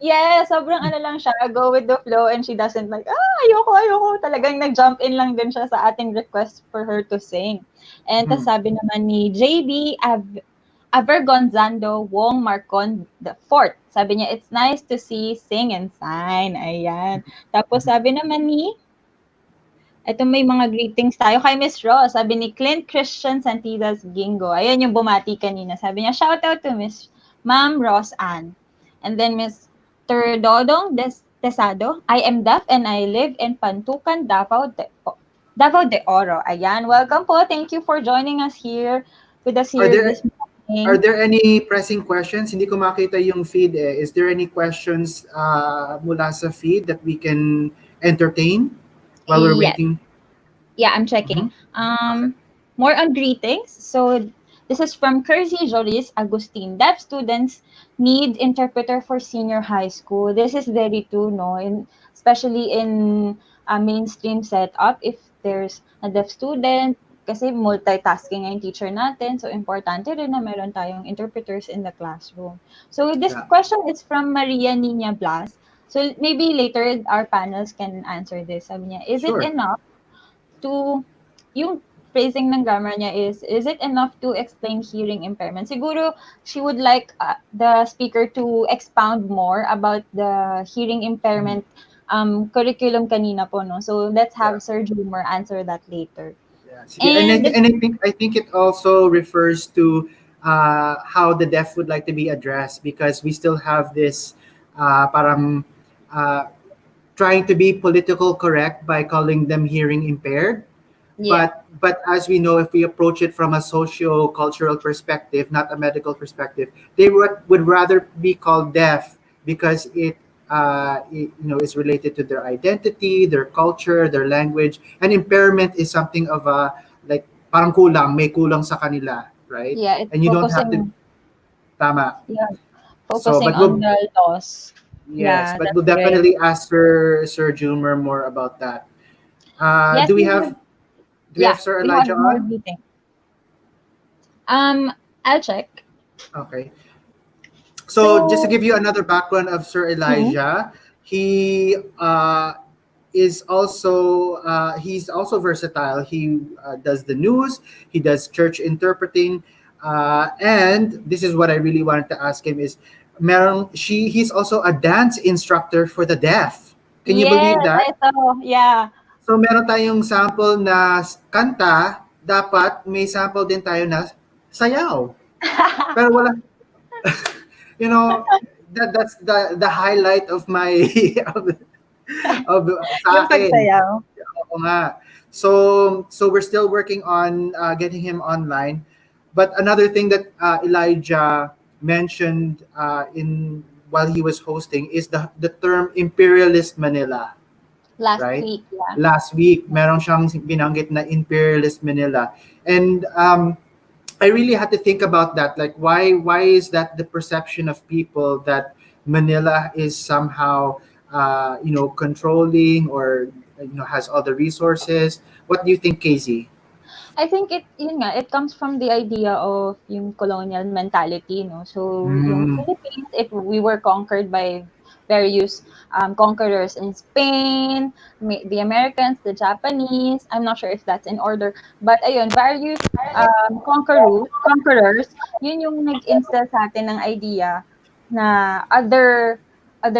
Yeah, sobrang ano lang siya, go with the flow and she doesn't like, ayoko. Talagang nag-jump in lang din siya sa ating request for her to sing. And tas sabi naman ni JB Avergonzando Wong Marcon the Fourth. Sabi niya, it's nice to see, sing, and sign. Ayan. Tapos sabi naman ni, ito may mga greetings tayo kay Miss Ross. Sabi ni Clint Christian Santidas Gingo. Ayan yung bumati kanina. Sabi niya, shout out to Miss Ma'am Ross Ann. And then Miss Dodong Tesado, I am deaf and I live in Pantukan, Davao de Oro. Ayan, welcome po. Thank you for joining us here with us here this morning. Are there any pressing questions? Hindi ko makita yung feed eh. Is there any questions mula sa feed that we can entertain while we're waiting? Yeah, I'm checking. More on greetings. So this is from Kersey Joris Agustin. Deaf students need interpreter for senior high school. This is very true, no? Especially in a mainstream setup, if there's a deaf student, kasi multitasking yung teacher natin, so importante rin na meron tayong interpreters in the classroom. So this question is from Maria Nina Blas. So maybe later our panels can answer this. Sabi niya, is it enough to, yung phrasing ng grammar niya is it enough to explain hearing impairment? Siguro she would like the speaker to expound more about the hearing impairment curriculum kanina po, no? So let's have Sir Jumer answer that later. And I think it also refers to how the deaf would like to be addressed, because we still have this parang trying to be political correct by calling them hearing impaired. But as we know, if we approach it from a socio-cultural perspective, not a medical perspective, they would rather be called deaf because it is related to their identity, their culture, their language, and impairment is something of a like parang kulang, may kulang sa kanila, right? Yeah, and you don't have to. Tama. Yeah, focusing on the loss. Yes, but we'll definitely ask Sir Jumer more about that. Do we have Sir Elijah on? I'll check. Okay. So just to give you another background of Sir Elijah, he is also he's also versatile. He does the news, he does church interpreting, And this is what I really wanted to ask him is, he's also a dance instructor for the deaf. Can you Yes, believe that? I saw. Yeah. So meron tayong sample na kanta, dapat may sample din tayo na sayaw. Pero wala, you know, that's the highlight of my of, of sa Yung akin. pagsayaw. Oo nga. So we're still working on getting him online. But another thing that Elijah mentioned in while he was hosting is the term imperialist Manila, Last right? week, yeah. Last week, meron siyang binanggit na imperialist Manila. And I really had to think about that. Like, why is that the perception of people that Manila is somehow, controlling or has all the resources? What do you think, Casey? I think it comes from the idea of yung colonial mentality, no? So, yung Mm, Philippines, we were conquered by various conquerors in Spain, the Americans, the Japanese. I'm not sure if that's in order, but ayun, various conquerors, yun yung nag-instill sa atin ng idea na other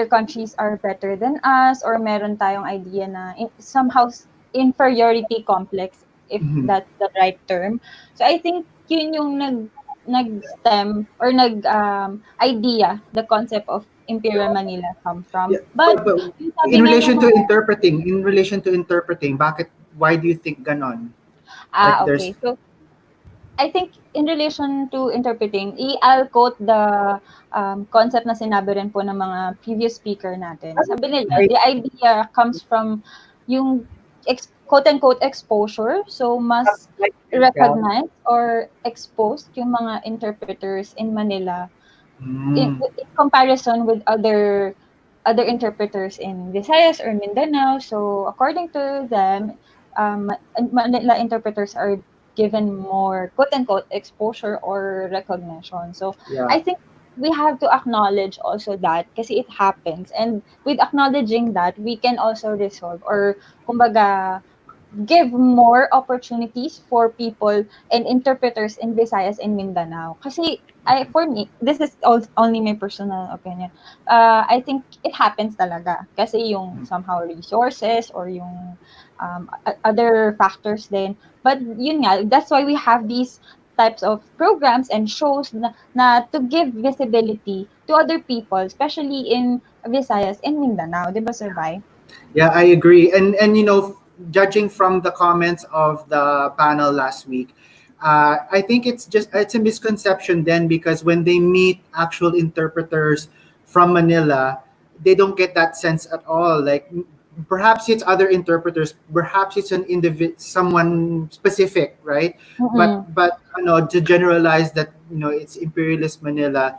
countries are better than us, or meron tayong idea na somehow inferiority complex, if mhm. that's the right term. So I think yun yung nag-stem or idea, the concept of Imperial Manila come from. Yeah, But but yung sabi nga ng in relation to interpreting, why do you think ganon? Like there's okay. So I think in relation to interpreting, I'll quote the concept na sinabi rin po ng mga previous speaker natin. Sabi nila, the idea comes from yung quote-unquote exposure. So, mas recognize or exposed yung mga interpreters in Manila mm, in comparison with other interpreters in Visayas or Mindanao. So, according to them, Manila interpreters are given more quote-unquote exposure or recognition. So, yeah. I think we have to acknowledge also that kasi it happens. And with acknowledging that, we can also resolve or kumbaga give more opportunities for people and interpreters in Visayas and Mindanao. Kasi for me, this is only my personal opinion. I think it happens talaga. Kasi yung somehow resources or yung other factors din. But yun nga, that's why we have these types of programs and shows na to give visibility to other people, especially in Visayas and Mindanao. Di ba, Sir Bai? Yeah, I agree. And judging from the comments of the panel last week, I think it's a misconception then, because when they meet actual interpreters from Manila, they don't get that sense at all. Like perhaps it's other interpreters, perhaps it's someone specific, right? Mm-mm. But to generalize that it's imperialist Manila.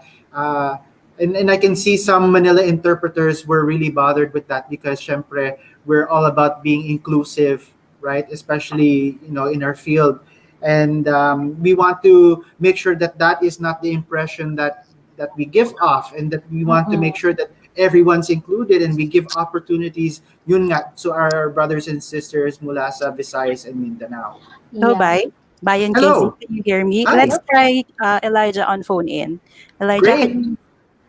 And I can see some Manila interpreters were really bothered with that, because syempre we're all about being inclusive, right? Especially in our field, and we want to make sure that that is not the impression that we give off, and that we want to Mm-mm. make sure that everyone's included and we give opportunities yun nga to our brothers and sisters mula sa Visayas and Mindanao. Hello, Yeah. Bayan Casey, Hello. can you hear me? Hi. Let's try Elijah on phone in. Elijah, Great.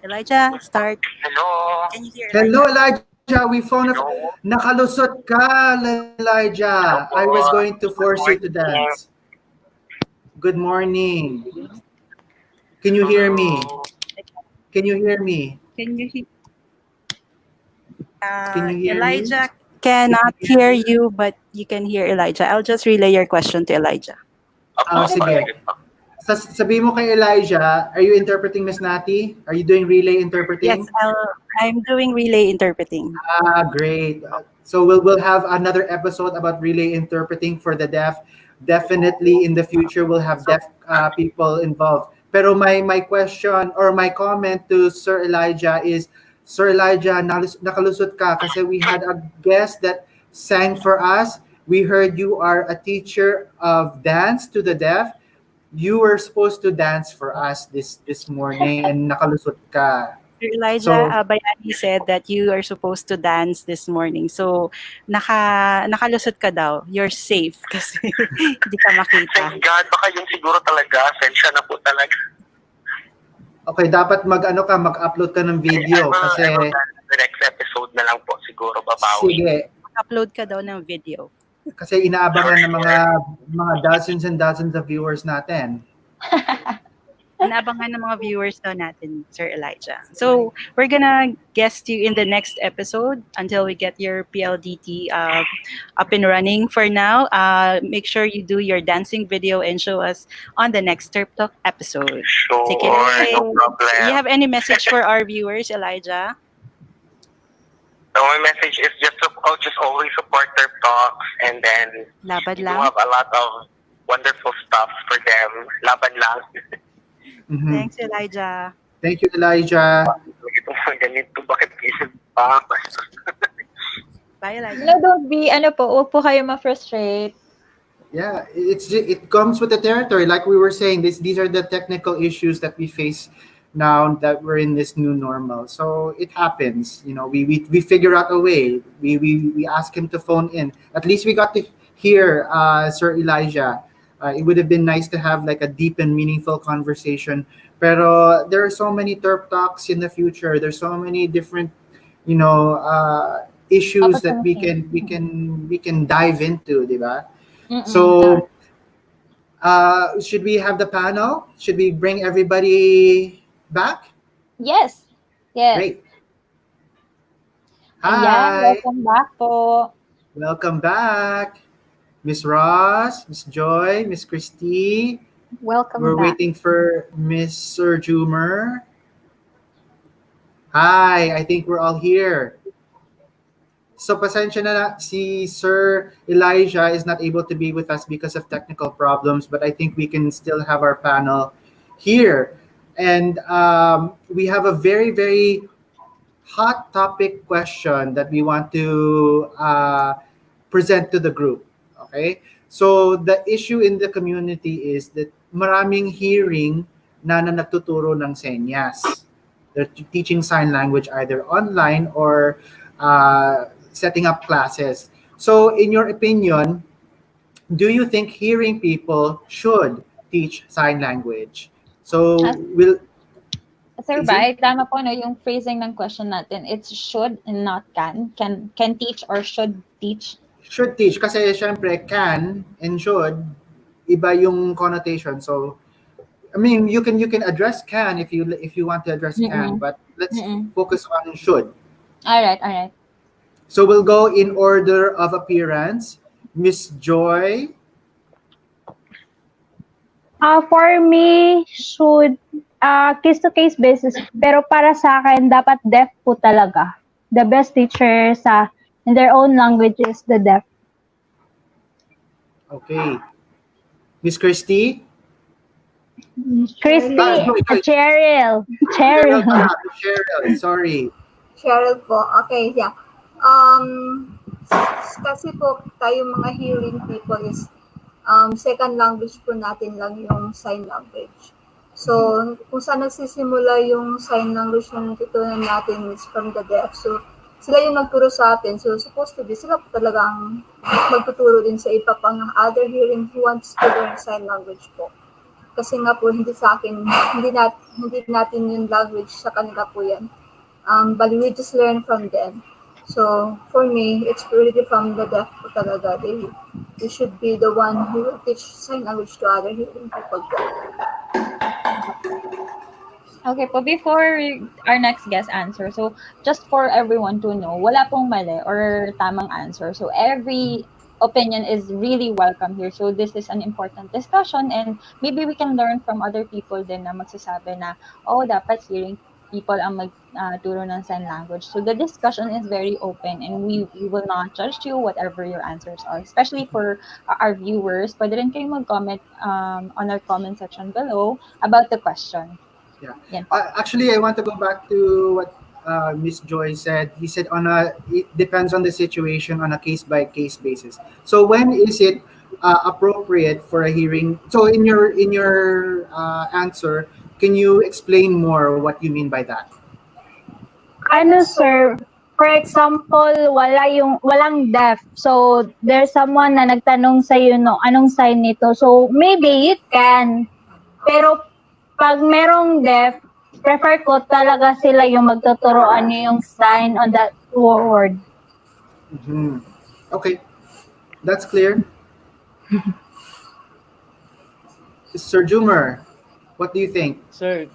Elijah, start. Hello. Can you hear Hello, Elijah. We phone a nakalusot ka, Elijah. I was going to force you to dance. Good morning. Can you hear me? Can you hear me? Can you hear? Can you hear me? Elijah cannot hear you, but you can hear Elijah. I'll just relay your question to Elijah. Sige. Sabihin mo kay Elijah, are you interpreting, Miss Nati? Are you doing relay interpreting? Yes, I'm doing relay interpreting. Great. So we'll have another episode about relay interpreting for the deaf. Definitely in the future we'll have deaf people involved. Pero my question or my comment to Sir Elijah is, Sir Elijah, nakalusot ka kasi we had a guest that sang for us. We heard you are a teacher of dance to the deaf. You were supposed to dance for us this morning and nakalusot ka. Elijah, So Bayani said that you are supposed to dance this morning. So, nakalusot ka daw. You're safe kasi hindi ka makita. Thank God, baka yun siguro talaga. Sensya na po talaga. okay, dapat mag-upload ka ng video kasi I will the next episode na lang po siguro babawi. sige, Upload ka daw ng video. kasi inaabangan ng mga dozens and dozens of viewers natin. Inaabangan ng mga viewers daw natin, Sir Elijah. So, we're gonna guest you in the next episode until we get your PLDT up and running. For now, make sure you do your dancing video and show us on the next TerpTalk episode. Sure, Take it away. no problem. Do you have any message for our viewers, Elijah? So my message is just always support their talks, and then Laban you lang. have a lot of wonderful stuff for them. Laban lang. Mhm. Thanks, Elijah. Thank you, Elijah. Itong mga ganito, bakit isip pa? Bye, Elijah. No, don't be, huwag po kayo ma-frustrate. Yeah, it comes with the territory. Like we were saying, these are the technical issues that we face now that we're in this new normal. So it happens. You know, we figure out a way. We ask him to phone in. At least we got to hear Sir Elijah. It would have been nice to have like a deep and meaningful conversation. Pero there are so many Terp talks in the future. There's so many different, issues that we can dive into, diba? So, should we have the panel? Should we bring everybody back? Yes. Great. Ayan, Hi. welcome back po. Welcome back. Miss Ross, Miss Joy, Miss Christy. Welcome We're back. waiting for Miss Sir Jumer. Hi, I think we're all here. So pasensya na si Sir Elijah is not able to be with us because of technical problems, but I think we can still have our panel here. And we have a very, very hot topic question that we want to present to the group. Okay? So the issue in the community is that maraming hearing na nagtuturo ng senyas. They're teaching sign language either online or setting up classes. So in your opinion, do you think hearing people should teach sign language? So Sir Is Bai, tama po, no, yung phrasing ng question natin, it's should and not can. Can teach or should teach. should teach kasi syempre can and should iba yung connotation. So I mean you can address can if you want to address can, but let's focus on should. All right. So we'll go in order of appearance. Miss Joy. For me, should case-to-case basis. Pero para sa akin, dapat deaf po talaga. The best teacher in their own language is the deaf. Okay. Miss Christy. Christy, Cheryl. Cheryl, sorry. Cheryl po. Okay, yeah. Kasi po tayo mga hearing people is second language po natin lang yung sign language. So, kung saan nagsisimula yung sign language na natutunan natin is from the deaf. So, sila yung nagturo sa atin. So, supposed to be, sila po talagang magtuturo din sa iba pang other hearing who wants to learn sign language po. Kasi nga po, hindi sa akin, hindi natin yung language, sa kanila po yan. But we just learn from them. So, for me, it's really from the deaf po talaga. They should be the one who will teach sign language to other hearing people po. Okay po, before our next guest answer, so just for everyone to know, wala pong mali or tamang answer. So every opinion is really welcome here. So this is an important discussion and maybe we can learn from other people din na magsasabi na, dapat hearing people ang magturo ng sign language. So the discussion is very open and we will not judge you whatever your answers are. Especially for our viewers, pwede rin kayo mag-comment on our comment section below about the question. Yeah. Actually, I want to go back to what Miss Joy said. He said it depends on the situation on a case-by-case basis. So when is it appropriate for a hearing? So in your answer, can you explain more what you mean by that? ano sir, for example, walang deaf. So, there's someone na nagtanong sa no, anong sign nito? So, maybe it can. Pero, pag merong deaf, prefer ko talaga sila yung magtuturo ano yung sign on that word. Mhm. Okay, that's clear. Sir Jumer, what do you think? Sir,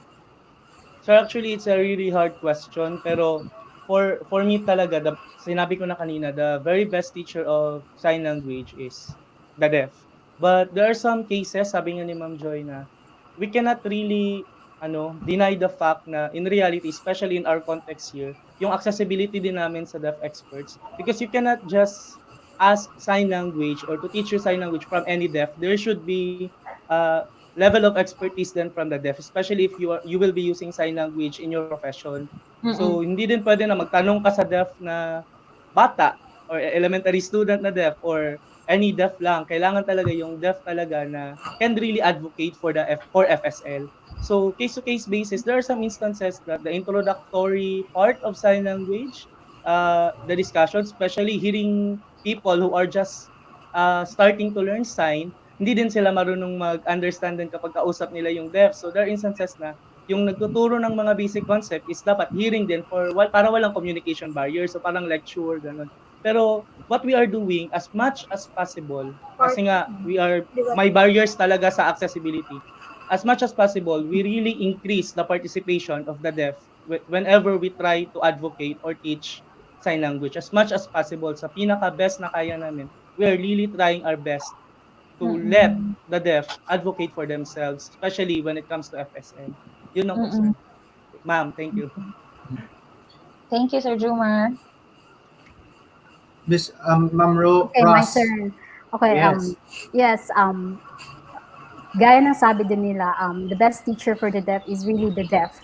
actually it's a really hard question, pero for me talaga, sinabi ko na kanina, the very best teacher of sign language is the deaf. But there are some cases, sabi nga ni Ma'am Joy, na we cannot really deny the fact na in reality, especially in our context here, yung accessibility din namin sa deaf experts, because you cannot just ask sign language or to teach you sign language from any deaf. There should be level of expertise then from the deaf, especially if you will be using sign language in your profession. So hindi din pwede na magtanong ka sa deaf na bata or elementary student na deaf or any deaf lang. Kailangan talaga yung deaf talaga na can really advocate for for FSL. So case to case basis, there are some instances that the introductory part of sign language, the discussion, especially hearing people who are just starting to learn sign, hindi din sila marunong mag-understand din kapag kausap nila yung deaf. So there are instances na yung nagtuturo ng mga basic concept is dapat hearing din para walang communication barrier. So parang lecture, ganun. Pero what we are doing as much as possible, kasi nga may barriers talaga sa accessibility. As much as possible, we really increase the participation of the deaf whenever we try to advocate or teach sign language. As much as possible, sa pinaka-best na kaya namin, we are really trying our best to let the deaf advocate for themselves, especially when it comes to FSL. Yun lang po, sir. Ma'am, thank you. Thank you, Sir Jumer. Miss Ma'am Okay, my Ross. turn. Okay, Yes. gaya ng sabi din nila, the best teacher for the deaf is really the deaf.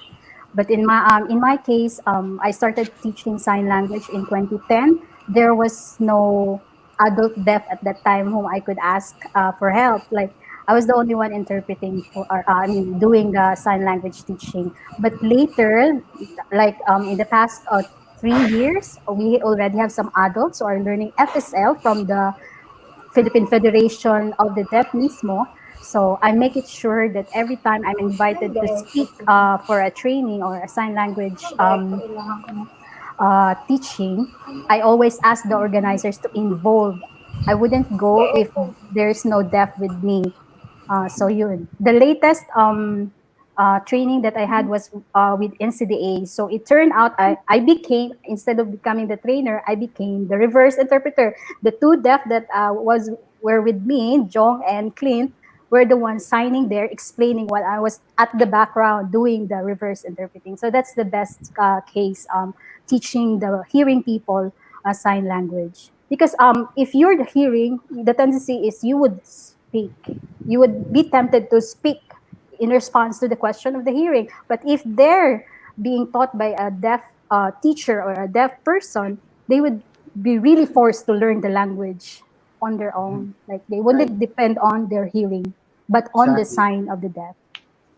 But in my case, I started teaching sign language in 2010. There was no adult deaf at that time whom I could ask for help. Like I was the only one interpreting doing the sign language teaching. But later, like in the past 3 years, we already have some adults who are learning FSL from the Philippine Federation of the Deaf mismo. So I make it sure that every time I'm invited to speak for a training or a sign language teaching, I always ask the organizers to involve. I wouldn't go if there's no deaf with me. So yun. The latest training that I had was with NCDA. So it turned out I became, instead of becoming the trainer, I became the reverse interpreter. The two deaf that were with me, Jong and Clint, were the ones signing there, explaining while I was at the background doing the reverse interpreting. So that's the best case, teaching the hearing people sign language. Because if you're the hearing, the tendency is you would speak. You would be tempted to speak in response to the question of the hearing. But if they're being taught by a deaf teacher or a deaf person, they would be really forced to learn the language on their own. Like they wouldn't depend on their hearing, but on the Exactly. sign of the deaf.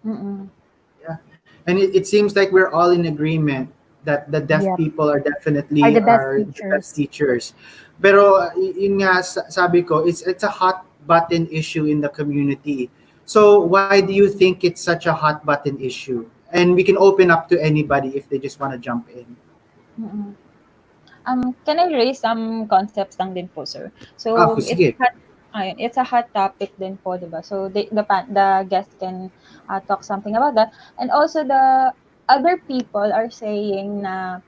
Yeah. And it seems like we're all in agreement that the deaf Yeah. people are definitely Are the best the best teachers. Pero yun nga sabi ko, it's a hot button issue in the community. So why do you think it's such a hot button issue? And we can open up to anybody if they just want to jump in. Can I raise some concepts lang din po, sir? So sige. it's a hot topic din po, diba? So the guest can talk something about that. And also the other people are saying na,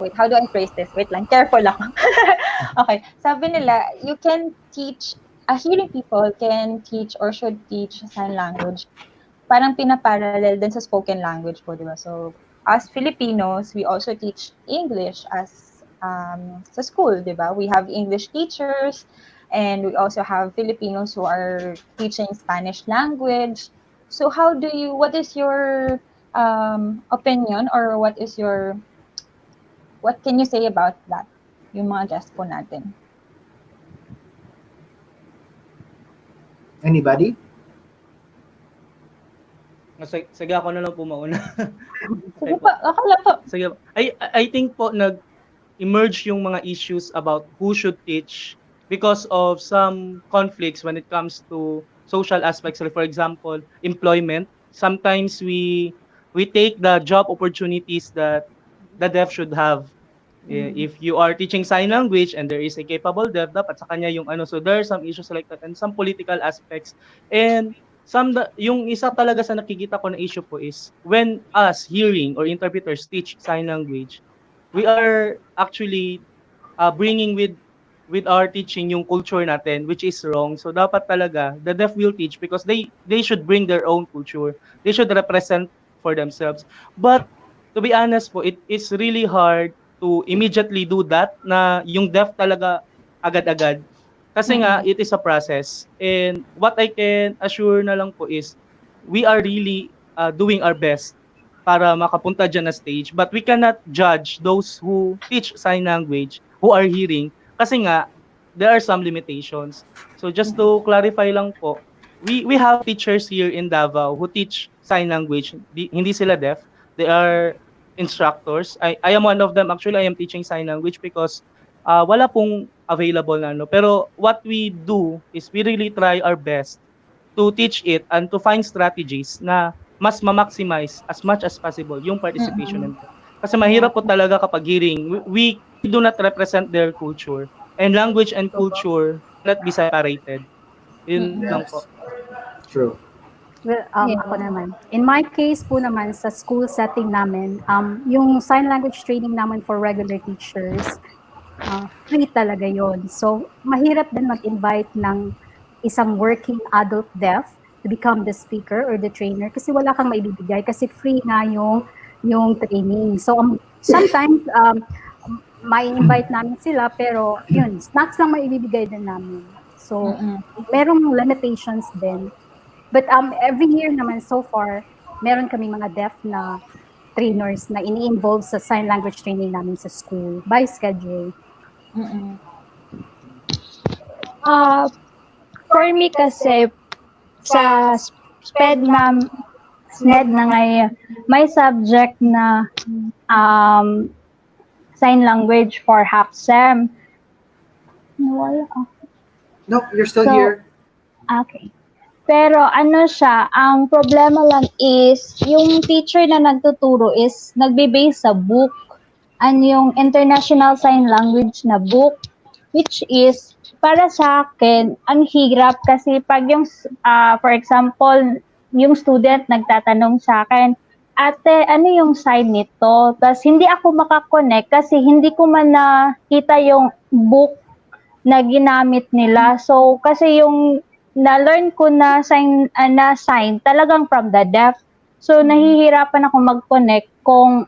wait, how do I phrase this? Wait lang, careful lang. Okay, sabi nila, you can teach, hearing people can teach or should teach sign language. Parang pinaparallel din sa spoken language po, diba? So as Filipinos, we also teach English as sa school, diba? We have English teachers, and we also have Filipinos who are teaching Spanish language. So what is your opinion, or what can you say about that? Yung mga guests po natin. Anybody? Sige, ako na lang po mauna. Sige po, akala po. Sige. I think po emerge yung mga issues about who should teach because of some conflicts when it comes to social aspects. Like for example, employment. Sometimes we take the job opportunities that the deaf should have. If you are teaching sign language and there is a capable deaf, dapat sa kanya yung ano. So there are some issues like that and some political aspects. And yung isa talaga sa nakikita ko na issue po is when us hearing or interpreters teach sign language, we are actually bringing with our teaching yung culture natin, which is wrong. So dapat talaga the deaf will teach because they should bring their own culture. They should represent for themselves. But to be honest po, it is really hard to immediately do that na yung deaf talaga agad-agad. Kasi nga it is a process. And what I can assure na lang po is we are really doing our best para makapunta dyan na stage. But we cannot judge those who teach sign language, who are hearing, kasi nga, there are some limitations. So just to clarify lang po, we have teachers here in Davao who teach sign language. Hindi sila deaf. They are instructors. I am one of them. Actually, I am teaching sign language because wala pong available na ano. Pero what we do is we really try our best to teach it and to find strategies na mas ma-maximize as much as possible yung participation nila. Kasi mahirap po talaga kapag hearing. We do not represent their culture. And language and culture cannot be separated. Yun lang po. True. Well, ako naman. In my case po naman, sa school setting namin, yung sign language training naman for regular teachers, free talaga yon. So, mahirap din mag-invite ng isang working adult deaf to become the speaker or the trainer kasi wala kang maibibigay kasi free nga yung training. So, sometimes, may invite namin sila pero yun, snacks lang maibibigay din namin. So, merong limitations din. But every year naman so far, meron kami mga deaf na trainers na ini-involve sa sign language training namin sa school by schedule. For me kasi, sa SPED SNED na ngayon, may subject na sign language for half SEM. Nawala ako. No, you're still here. Okay. Pero ano siya, ang problema lang is, yung teacher na nagtuturo is nagbe-base sa book. And yung International Sign Language na book, which is, para sa akin, ang hirap kasi pag yung, for example, yung student nagtatanong sa akin, ate, ano yung sign nito? Tapos hindi ako makakonect kasi hindi ko man nakita yung book na ginamit nila. So, kasi yung na-learn ko na sign talagang from the deaf. So, nahihirapan ako mag-connect kung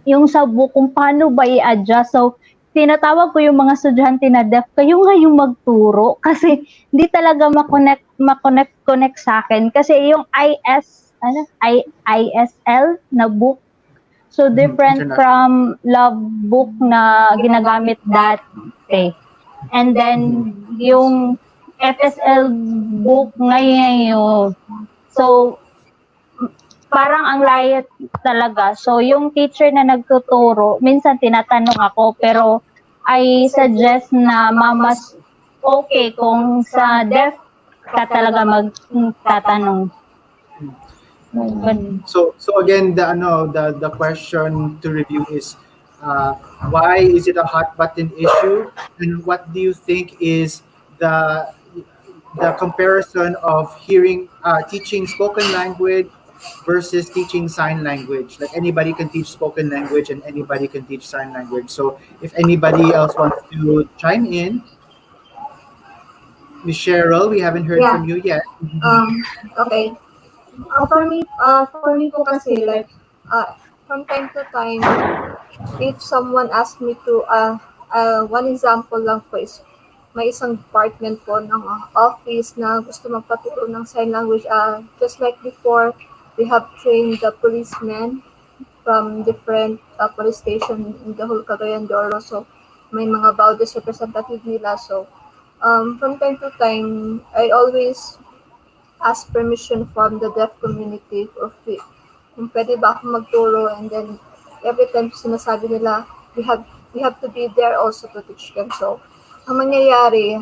yung sa book, kung paano ba i-adjust. So, tinatawag ko yung mga estudyante na deaf, kayo nga yung magturo kasi hindi talaga ma-connect sa akin. Kasi yung ISL na book, so different from love book na ginagamit dati. And then, yung FSL book ngayon. So, parang ang layat talaga. So, yung teacher na nagtuturo, minsan tinatanong ako, pero I suggest na mas okay kung sa deaf ka talaga magtatanong. So again, the question to review is why is it a hot button issue, and what do you think is the comparison of teaching spoken language versus teaching sign language? Like anybody can teach spoken language and anybody can teach sign language. So if anybody else wants to chime in, Ms. Cheryl, we haven't heard from you yet. Okay. For me po kasi, like, from time to time, if someone asks me to, one example lang po is, may isang department po ng office na gusto magpaturo ng sign language. Just like before, we have trained the policemen from different police station in the whole Cagayan de Oro. So, may mga Baudis representative nila. So, from time to time, I always ask permission from the deaf community for free. Kung pwede ba akong magturo, and then every time sinasabi nila, we have to be there also to teach them. So, ang mangyayari,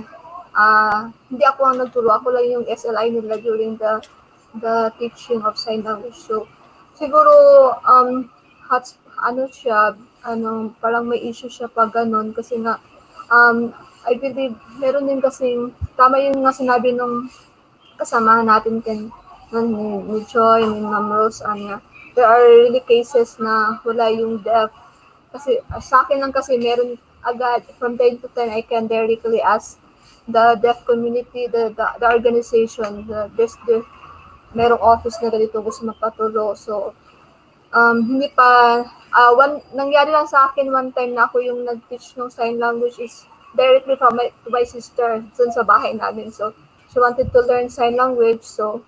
hindi ako ang nagturo, ako lang yung SLI nila during the teaching of sign language. So, siguro, ano siya, parang may issue siya pag ganun, kasi nga, I believe, meron din kasing, tama yung nga sinabi nung kasamahan natin ni Joy, ni Ma'am Rose, there are really cases na wala yung deaf. Kasi sa akin lang kasi meron agad, from time to time, I can directly ask the deaf community, the organization, merong office na ganito gusto magpaturo. So, hindi pa, nangyari lang sa akin one time na ako yung nag-teach ng sign language is directly from my sister dun sa bahay namin. So, she wanted to learn sign language. So,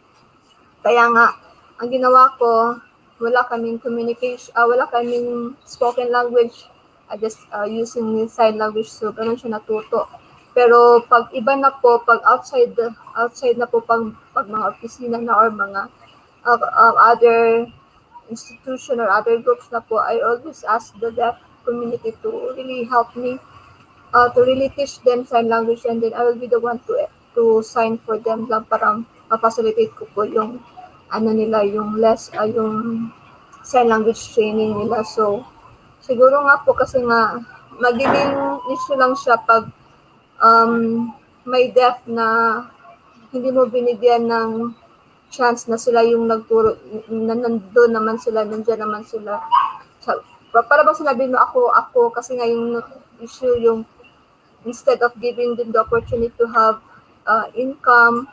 kaya nga, ang ginawa ko, wala kaming communication, wala kaming spoken language, just using sign language. So, ganun siya natuto. Pero pag iba na po, pag outside na po, pag mga opisina na or mga other institution or other groups na po, I always ask the deaf community to really help me, to really teach them sign language, and then I will be the one to sign for them lang para ma-facilitate ko po yung yung yung sign language training nila. So, siguro nga po kasi nga magiging issue lang siya pag may deaf na hindi mo binigyan ng chance na sila yung nagturo, na nandiyan naman sila. Para bang sinabi mo ako, kasi nga yung issue yung instead of giving them the opportunity to have income,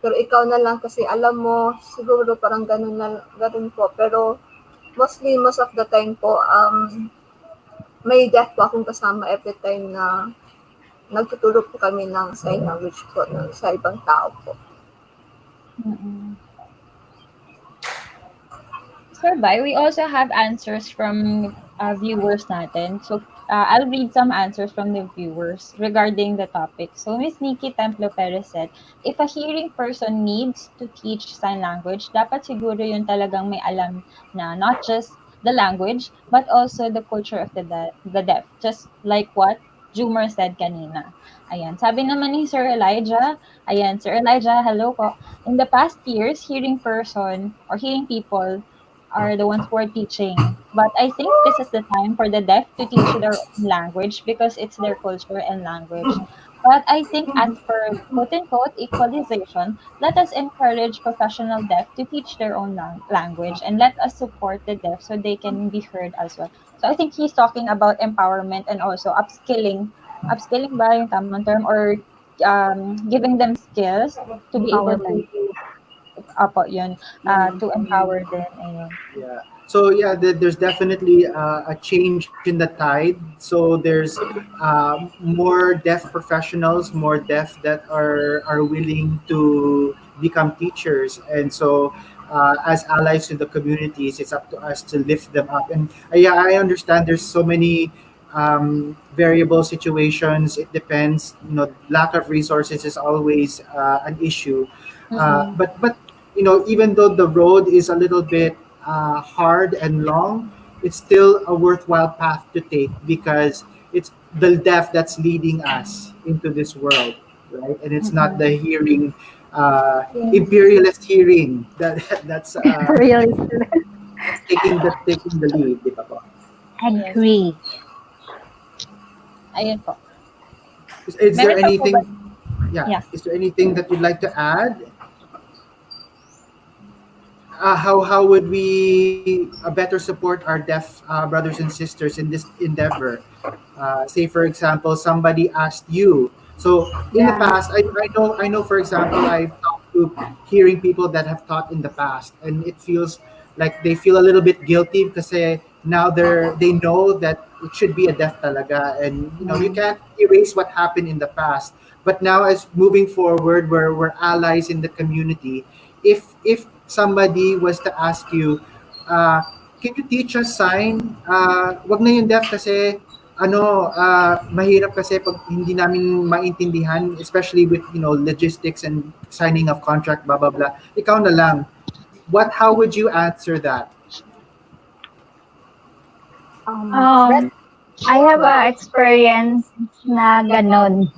pero ikaw na lang kasi alam mo, siguro parang ganun po. Pero most of the time po, may deaf po akong kasama every time na nagtuturo po kami ng sign language po sa ibang tao po. Sir Bai, we also have answers from viewers natin. So, I'll read some answers from the viewers regarding the topic. So, Miss Nikki Templo Perez said, if a hearing person needs to teach sign language, dapat siguro yun talagang may alam na not just the language, but also the culture of the deaf. Just like what Jumer said kanina. Ayan. Sabi naman ni Sir Elijah, Sir Elijah, hello po. In the past years, hearing person or hearing people are the ones who are teaching. But I think this is the time for the deaf to teach their own language because it's their culture and language. But I think as for quote-unquote equalization, let us encourage professional deaf to teach their own language and let us support the deaf so they can be heard as well. So I think he's talking about empowerment and also upskilling. Upskilling ba yung tamang term? Or giving them skills to be able to to empower them. Ayun. Yeah. So yeah, there's definitely a change in the tide. So there's more deaf professionals, more deaf that are willing to become teachers, and so as allies in the communities, it's up to us to lift them up. And yeah, I understand there's so many variable situations. It depends. Lack of resources is always an issue. But even though the road is a little bit hard and long, it's still a worthwhile path to take because it's the deaf that's leading us into this world, right? And it's not the hearing, imperialist hearing that's Really? taking the lead, di ba po? Agree. Ayun po. Is there Meron pa po anything? ba- Yeah. Is there anything that you'd like to add? How would we better support our deaf brothers and sisters in this endeavor? Say, for example, somebody asked you. So in the past, I know. For example, I've talked to hearing people that have taught in the past, and it feels like they feel a little bit guilty because now they know that it should be a deaf talaga, and you can't erase what happened in the past. But now, as moving forward, we're allies in the community. If somebody was to ask you, can you teach us sign? Wag na yung deaf kasi mahirap kasi pag hindi namin maintindihan, especially with, logistics and signing of contract, blah, blah, blah. Ikaw na lang. How would you answer that? I have a experience na ganon.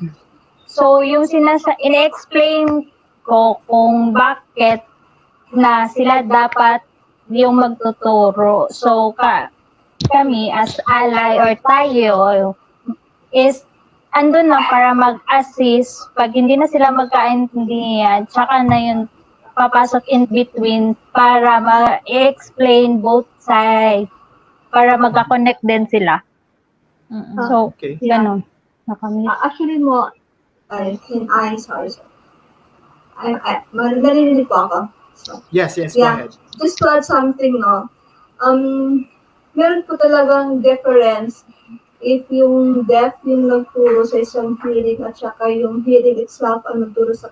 So, yung ine-explain ko kung bakit na sila dapat yung magtuturo. So, kami as ally or tayo is andun na para mag-assist pag hindi na sila magkaintindihan, tsaka na yun papasok in between para ma-explain both sides para magka-connect din sila. So, Okay. ganun. Nakamit. Actually mo, sorry. Narinig po ako. So, Yes, go yeah, ahead. just to add something, no? Meron po talagang difference if yung deaf yung nagturo sa isang hearing at saka yung hearing itself ang nagturo sa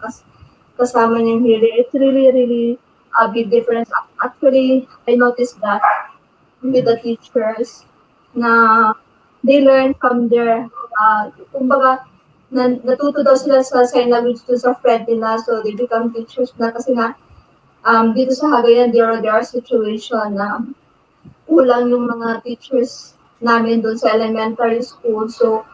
kasama niyang hearing. It's really a big difference. Actually, I noticed that with the teachers na they learn from their, kumbaga, natuto daw sila sa sign language to sa friend nila, so they become teachers na kasi nga, dito sa Cagayan, there are situation na kulang yung mga teachers namin doon sa elementary school. So,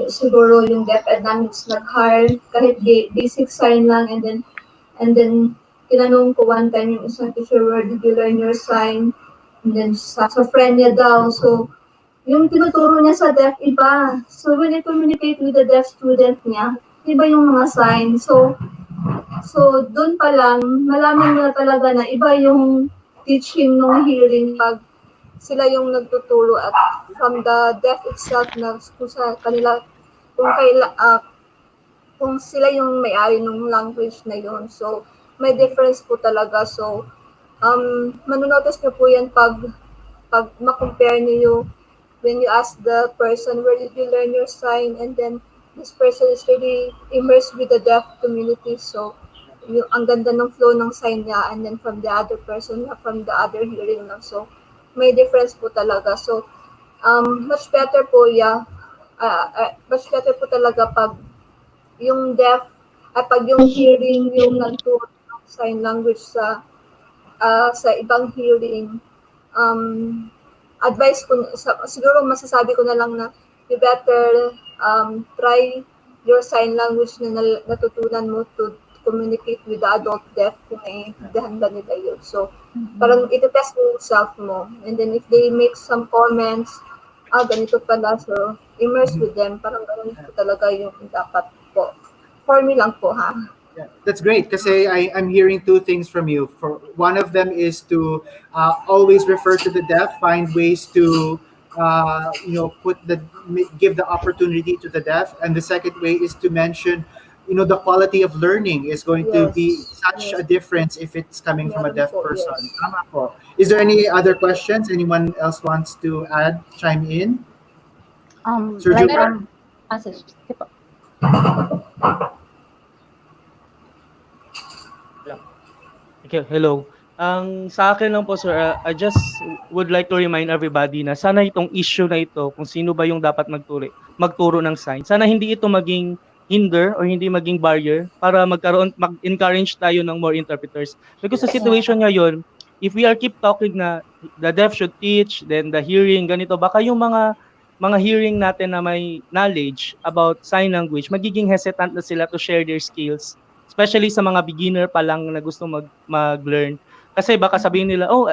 siguro yung DepEd namin is nag-hire kahit basic sign lang, and then tinanong ko one time yung isang teacher, where did you learn your sign? And then sa friend niya daw. So, yung tinuturo niya sa deaf, iba. So, when I communicate with the deaf student niya, iba yung mga sign. So doon pa lang, malaman nila talaga na iba yung teaching ng hearing pag sila yung nagtuturo at from the deaf itself na kung sa kanila, kung sila yung may-ari ng language na yun. So, may difference po talaga. So, manonotice niyo po yan pag ma-compare niyo when you ask the person, where did you learn your sign? And then, this person is really immersed with the deaf community. So, ang ganda ng flow ng sign niya, and then from the other person, from the other hearing lang. So, may difference po talaga. So, much better po, much better po talaga pag yung deaf, pag yung hearing, yung nagturo ng sign language sa ibang hearing, advice ko, siguro masasabi ko na lang na you better try your sign language na natutunan mo to communicate with the adult deaf kung naiintindihan ba nila yun. So, parang iti-test mo yung self mo. And then if they make some comments, ganito pala, so immerse with them. Parang ganun po talaga yung dapat po. For me lang po, ha? Yeah, that's great kasi I'm hearing two things from you. For one of them is to always refer to the deaf, find ways to give the opportunity to the deaf, and the second way is to mention, the quality of learning is going to be such a difference if it's coming from a deaf person. Tama po. Is there any other questions? Anyone else wants to chime in? Sir Like, Jupiter? Okay, hello. Ang sa akin lang po, sir, I just would like to remind everybody na sana itong issue na ito, kung sino ba yung dapat magturo ng sign, sana hindi ito maging hinder or hindi maging barrier para mag-encourage tayo ng more interpreters. Because sa situation ngayon, if we are keep talking na the deaf should teach, then the hearing, ganito, baka yung mga hearing natin na may knowledge about sign language, magiging hesitant na sila to share their skills, especially sa mga beginner pa lang na gusto mag-learn. Kasi baka sabihin nila, oh,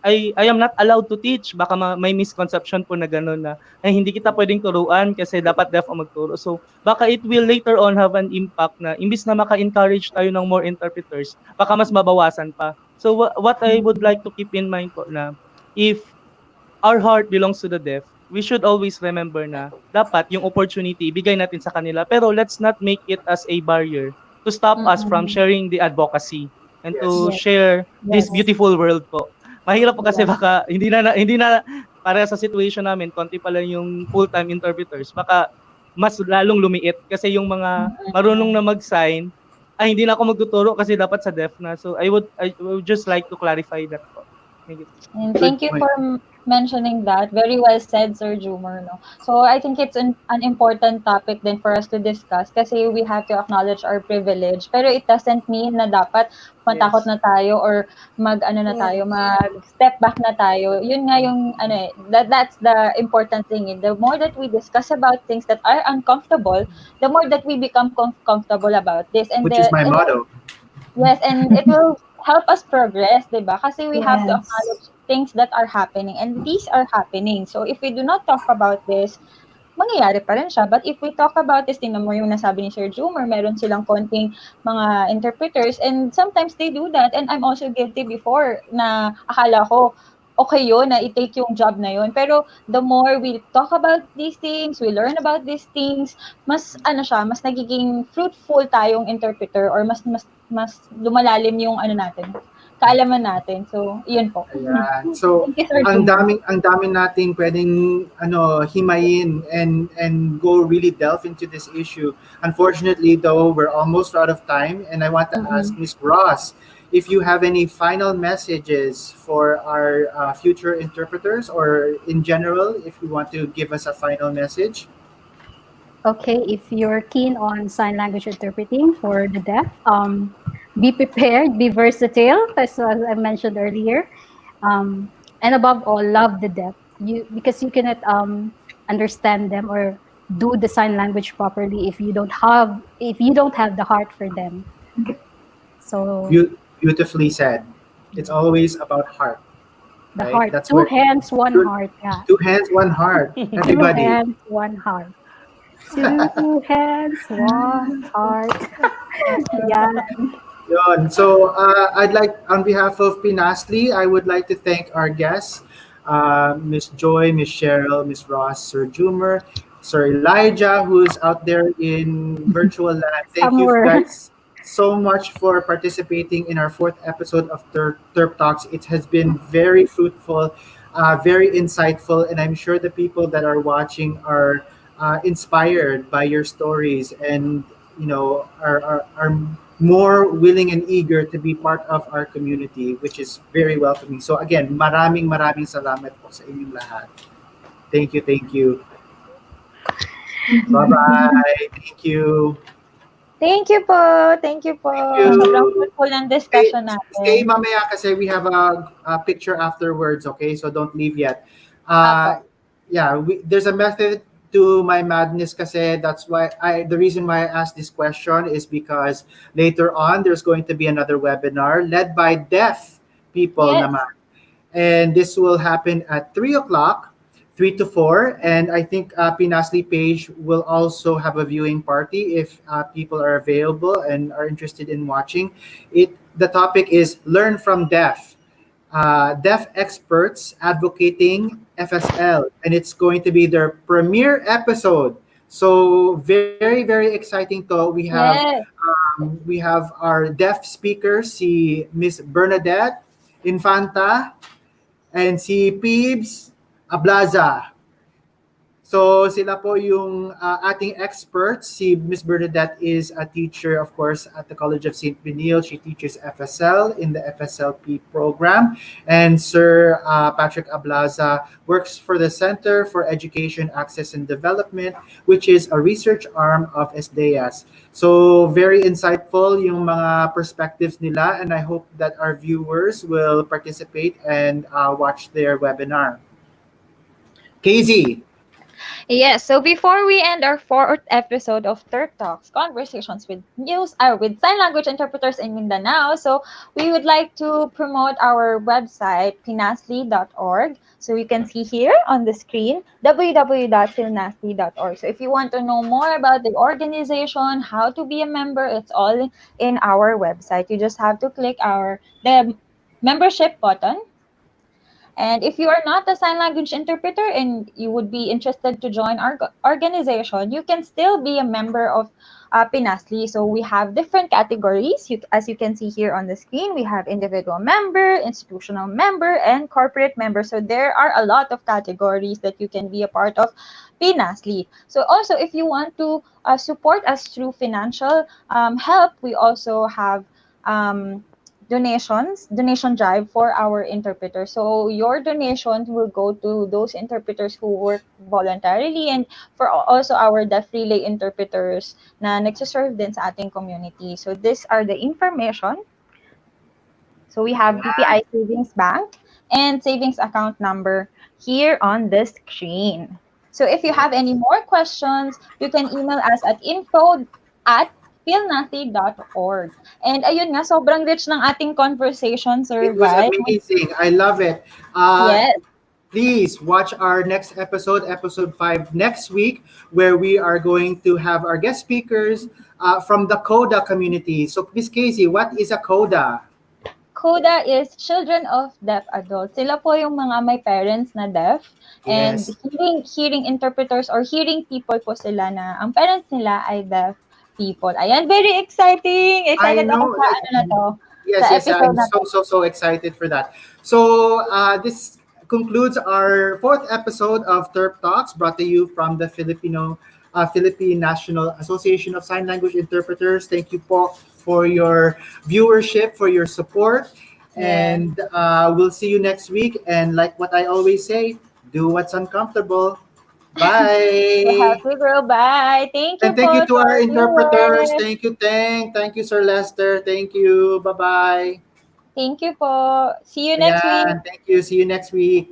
I am not allowed to teach. Baka may misconception po na gano'n na, ay hindi kita pwedeng turuan kasi dapat deaf ang magturo. So baka it will later on have an impact na imbis na maka-encourage tayo ng more interpreters, baka mas mabawasan pa. So what I would like to keep in mind po na if our heart belongs to the deaf, we should always remember na dapat yung opportunity ibigay natin sa kanila, pero let's not make it as a barrier to stop us from sharing the advocacy and to share this beautiful world po. Mahirap po kasi baka hindi na para sa situation namin, konti pa lang yung full-time interpreters, baka mas lalong lumiit kasi yung mga marunong na mag-sign ay hindi na ako magtuturo kasi dapat sa deaf na. So I would just like to clarify that po. Thank you. And thank you for mentioning that. Very well said, Sir Jumer, no? So I think it's an important topic then for us to discuss kasi we have to acknowledge our privilege. Pero it doesn't mean na dapat matakot Yes. na tayo or mag-ano na Yes. tayo, mag-step back na tayo. Yun nga yung ano eh, that's the important thing. Eh. The more that we discuss about things that are uncomfortable, the more that we become comfortable about this. And which is my and motto. yes, and it will help us progress, 'di ba? Kasi we have to Yes. acknowledge things that are happening and these are happening. So if we do not talk about this, mangyayari pa rin siya. But if we talk about this, tingnan mo yung nasabi ni Sir Jumer, meron silang konting mga interpreters and sometimes they do that and I'm also guilty before na akala ko okay yun na i-take yung job na yun. Pero the more we talk about these things, we learn about these things, mas ano siya, mas nagiging fruitful tayong interpreter or mas lumalalim yung ano natin, kaalaman natin. So, yun po. Ayan. So, Thank you, Sir ang Jumer. daming nating pwedeng himayin and go really delve into this issue. Unfortunately, though, we're almost out of time, and I want to ask Ms. Ross if you have any final messages for our future interpreters, or in general, if you want to give us a final message. Okay, if you're keen on sign language interpreting for the deaf, be prepared, be versatile, as I mentioned earlier, and above all, love the deaf. Because you cannot understand them or do the sign language properly if you don't have the heart for them. So Beautifully said. It's always about heart. the Right? heart, That's two where hands, one two, heart. Yeah, two hands, one heart. two Everybody. hands, one heart. Two hands, one heart. Yeah. Yun. So I'd like, on behalf of Pinasli, I would like to thank our guests, Miss Joy, Miss Cheryl, Miss Ross, Sir Jumer, Sir Elijah, who's out there in virtual land. Thank you Somewhere. guys so much for participating in our fourth episode of Terp Talks. It has been very fruitful, very insightful, and I'm sure the people that are watching are inspired by your stories, and are more willing and eager to be part of our community, which is very welcoming. So again, maraming salamat po sa inyong lahat. Thank you. Bye-bye. Thank you. Thank you po. Thank you po. Thank you. Sobrang fruitful ng discussion Stay natin. mamaya kasi we have a picture afterwards, okay? So don't leave yet. Apo. Yeah, there's a method to my madness kasi that's why the reason why I asked this question is because later on there's going to be another webinar led by deaf people Yes. naman. And this will happen at 3 o'clock, 3 to 4. And I think Pinasli page will also have a viewing party if people are available and are interested in watching it. The topic is Learn from Deaf. Deaf experts advocating FSL, and it's going to be their premiere episode. So very exciting to. Yes. We have our deaf speaker, si Miss Bernadette Infanta, and si Peebs Ablaza. So sila po yung ating experts. Si Miss Bernadette is a teacher, of course, at the College of St. Benil. She teaches FSL in the FSLP program. And Sir Patrick Ablaza works for the Center for Education, Access and Development, which is a research arm of SDEAS. So very insightful yung mga perspectives nila, and I hope that our viewers will participate and watch their webinar. KZ. Yes, so before we end our fourth episode of TerpTalks, Conversations with with sign language interpreters in Mindanao, so we would like to promote our website, pinasli.org. So you can see here on the screen, www.pinasli.org. So if you want to know more about the organization, how to be a member, it's all in our website. You just have to click the membership button. And if you are not a sign language interpreter and you would be interested to join our organization, you can still be a member of Pinasli. So we have different categories. As you can see here on the screen, we have individual member, institutional member, and corporate member. So there are a lot of categories that you can be a part of Pinasli. So also, if you want to support us through financial help, we also have donation drive for our interpreters. So your donations will go to those interpreters who work voluntarily, and for also our deaf relay interpreters na nagsaserve din sa ating community. So these are the information. So we have BPI Savings Bank and savings account number here on the screen. So if you have any more questions, you can email us at info@feelnothing.org. And ayun nga, sobrang rich ng ating conversation, Sir It was Vi. amazing. I love it. Yes. Please watch our next episode, episode 5, next week, where we are going to have our guest speakers from the CODA community. So, Miss Casey, what is a CODA? CODA is Children of Deaf Adults. Sila po yung mga may parents na deaf. And Yes. hearing interpreters or hearing people po sila na ang parents nila ay deaf people. Ayan, very exciting! Excited ako sa ano na to. Yes, sa yes, I'm episode na to. so excited for that. So, this concludes our 4th episode of TerpTalks, brought to you from the Philippine National Association of Sign Language Interpreters. Thank you po for your viewership, for your support, and we'll see you next week. And like what I always say, do what's uncomfortable. Bye. Happy girl, bye. Thank you And thank po you to our our interpreters. viewers. Thank you, Teng. Thank you, Sir Lester. Thank you. Bye-bye. Thank you po. See you next week. Thank you. See you next week.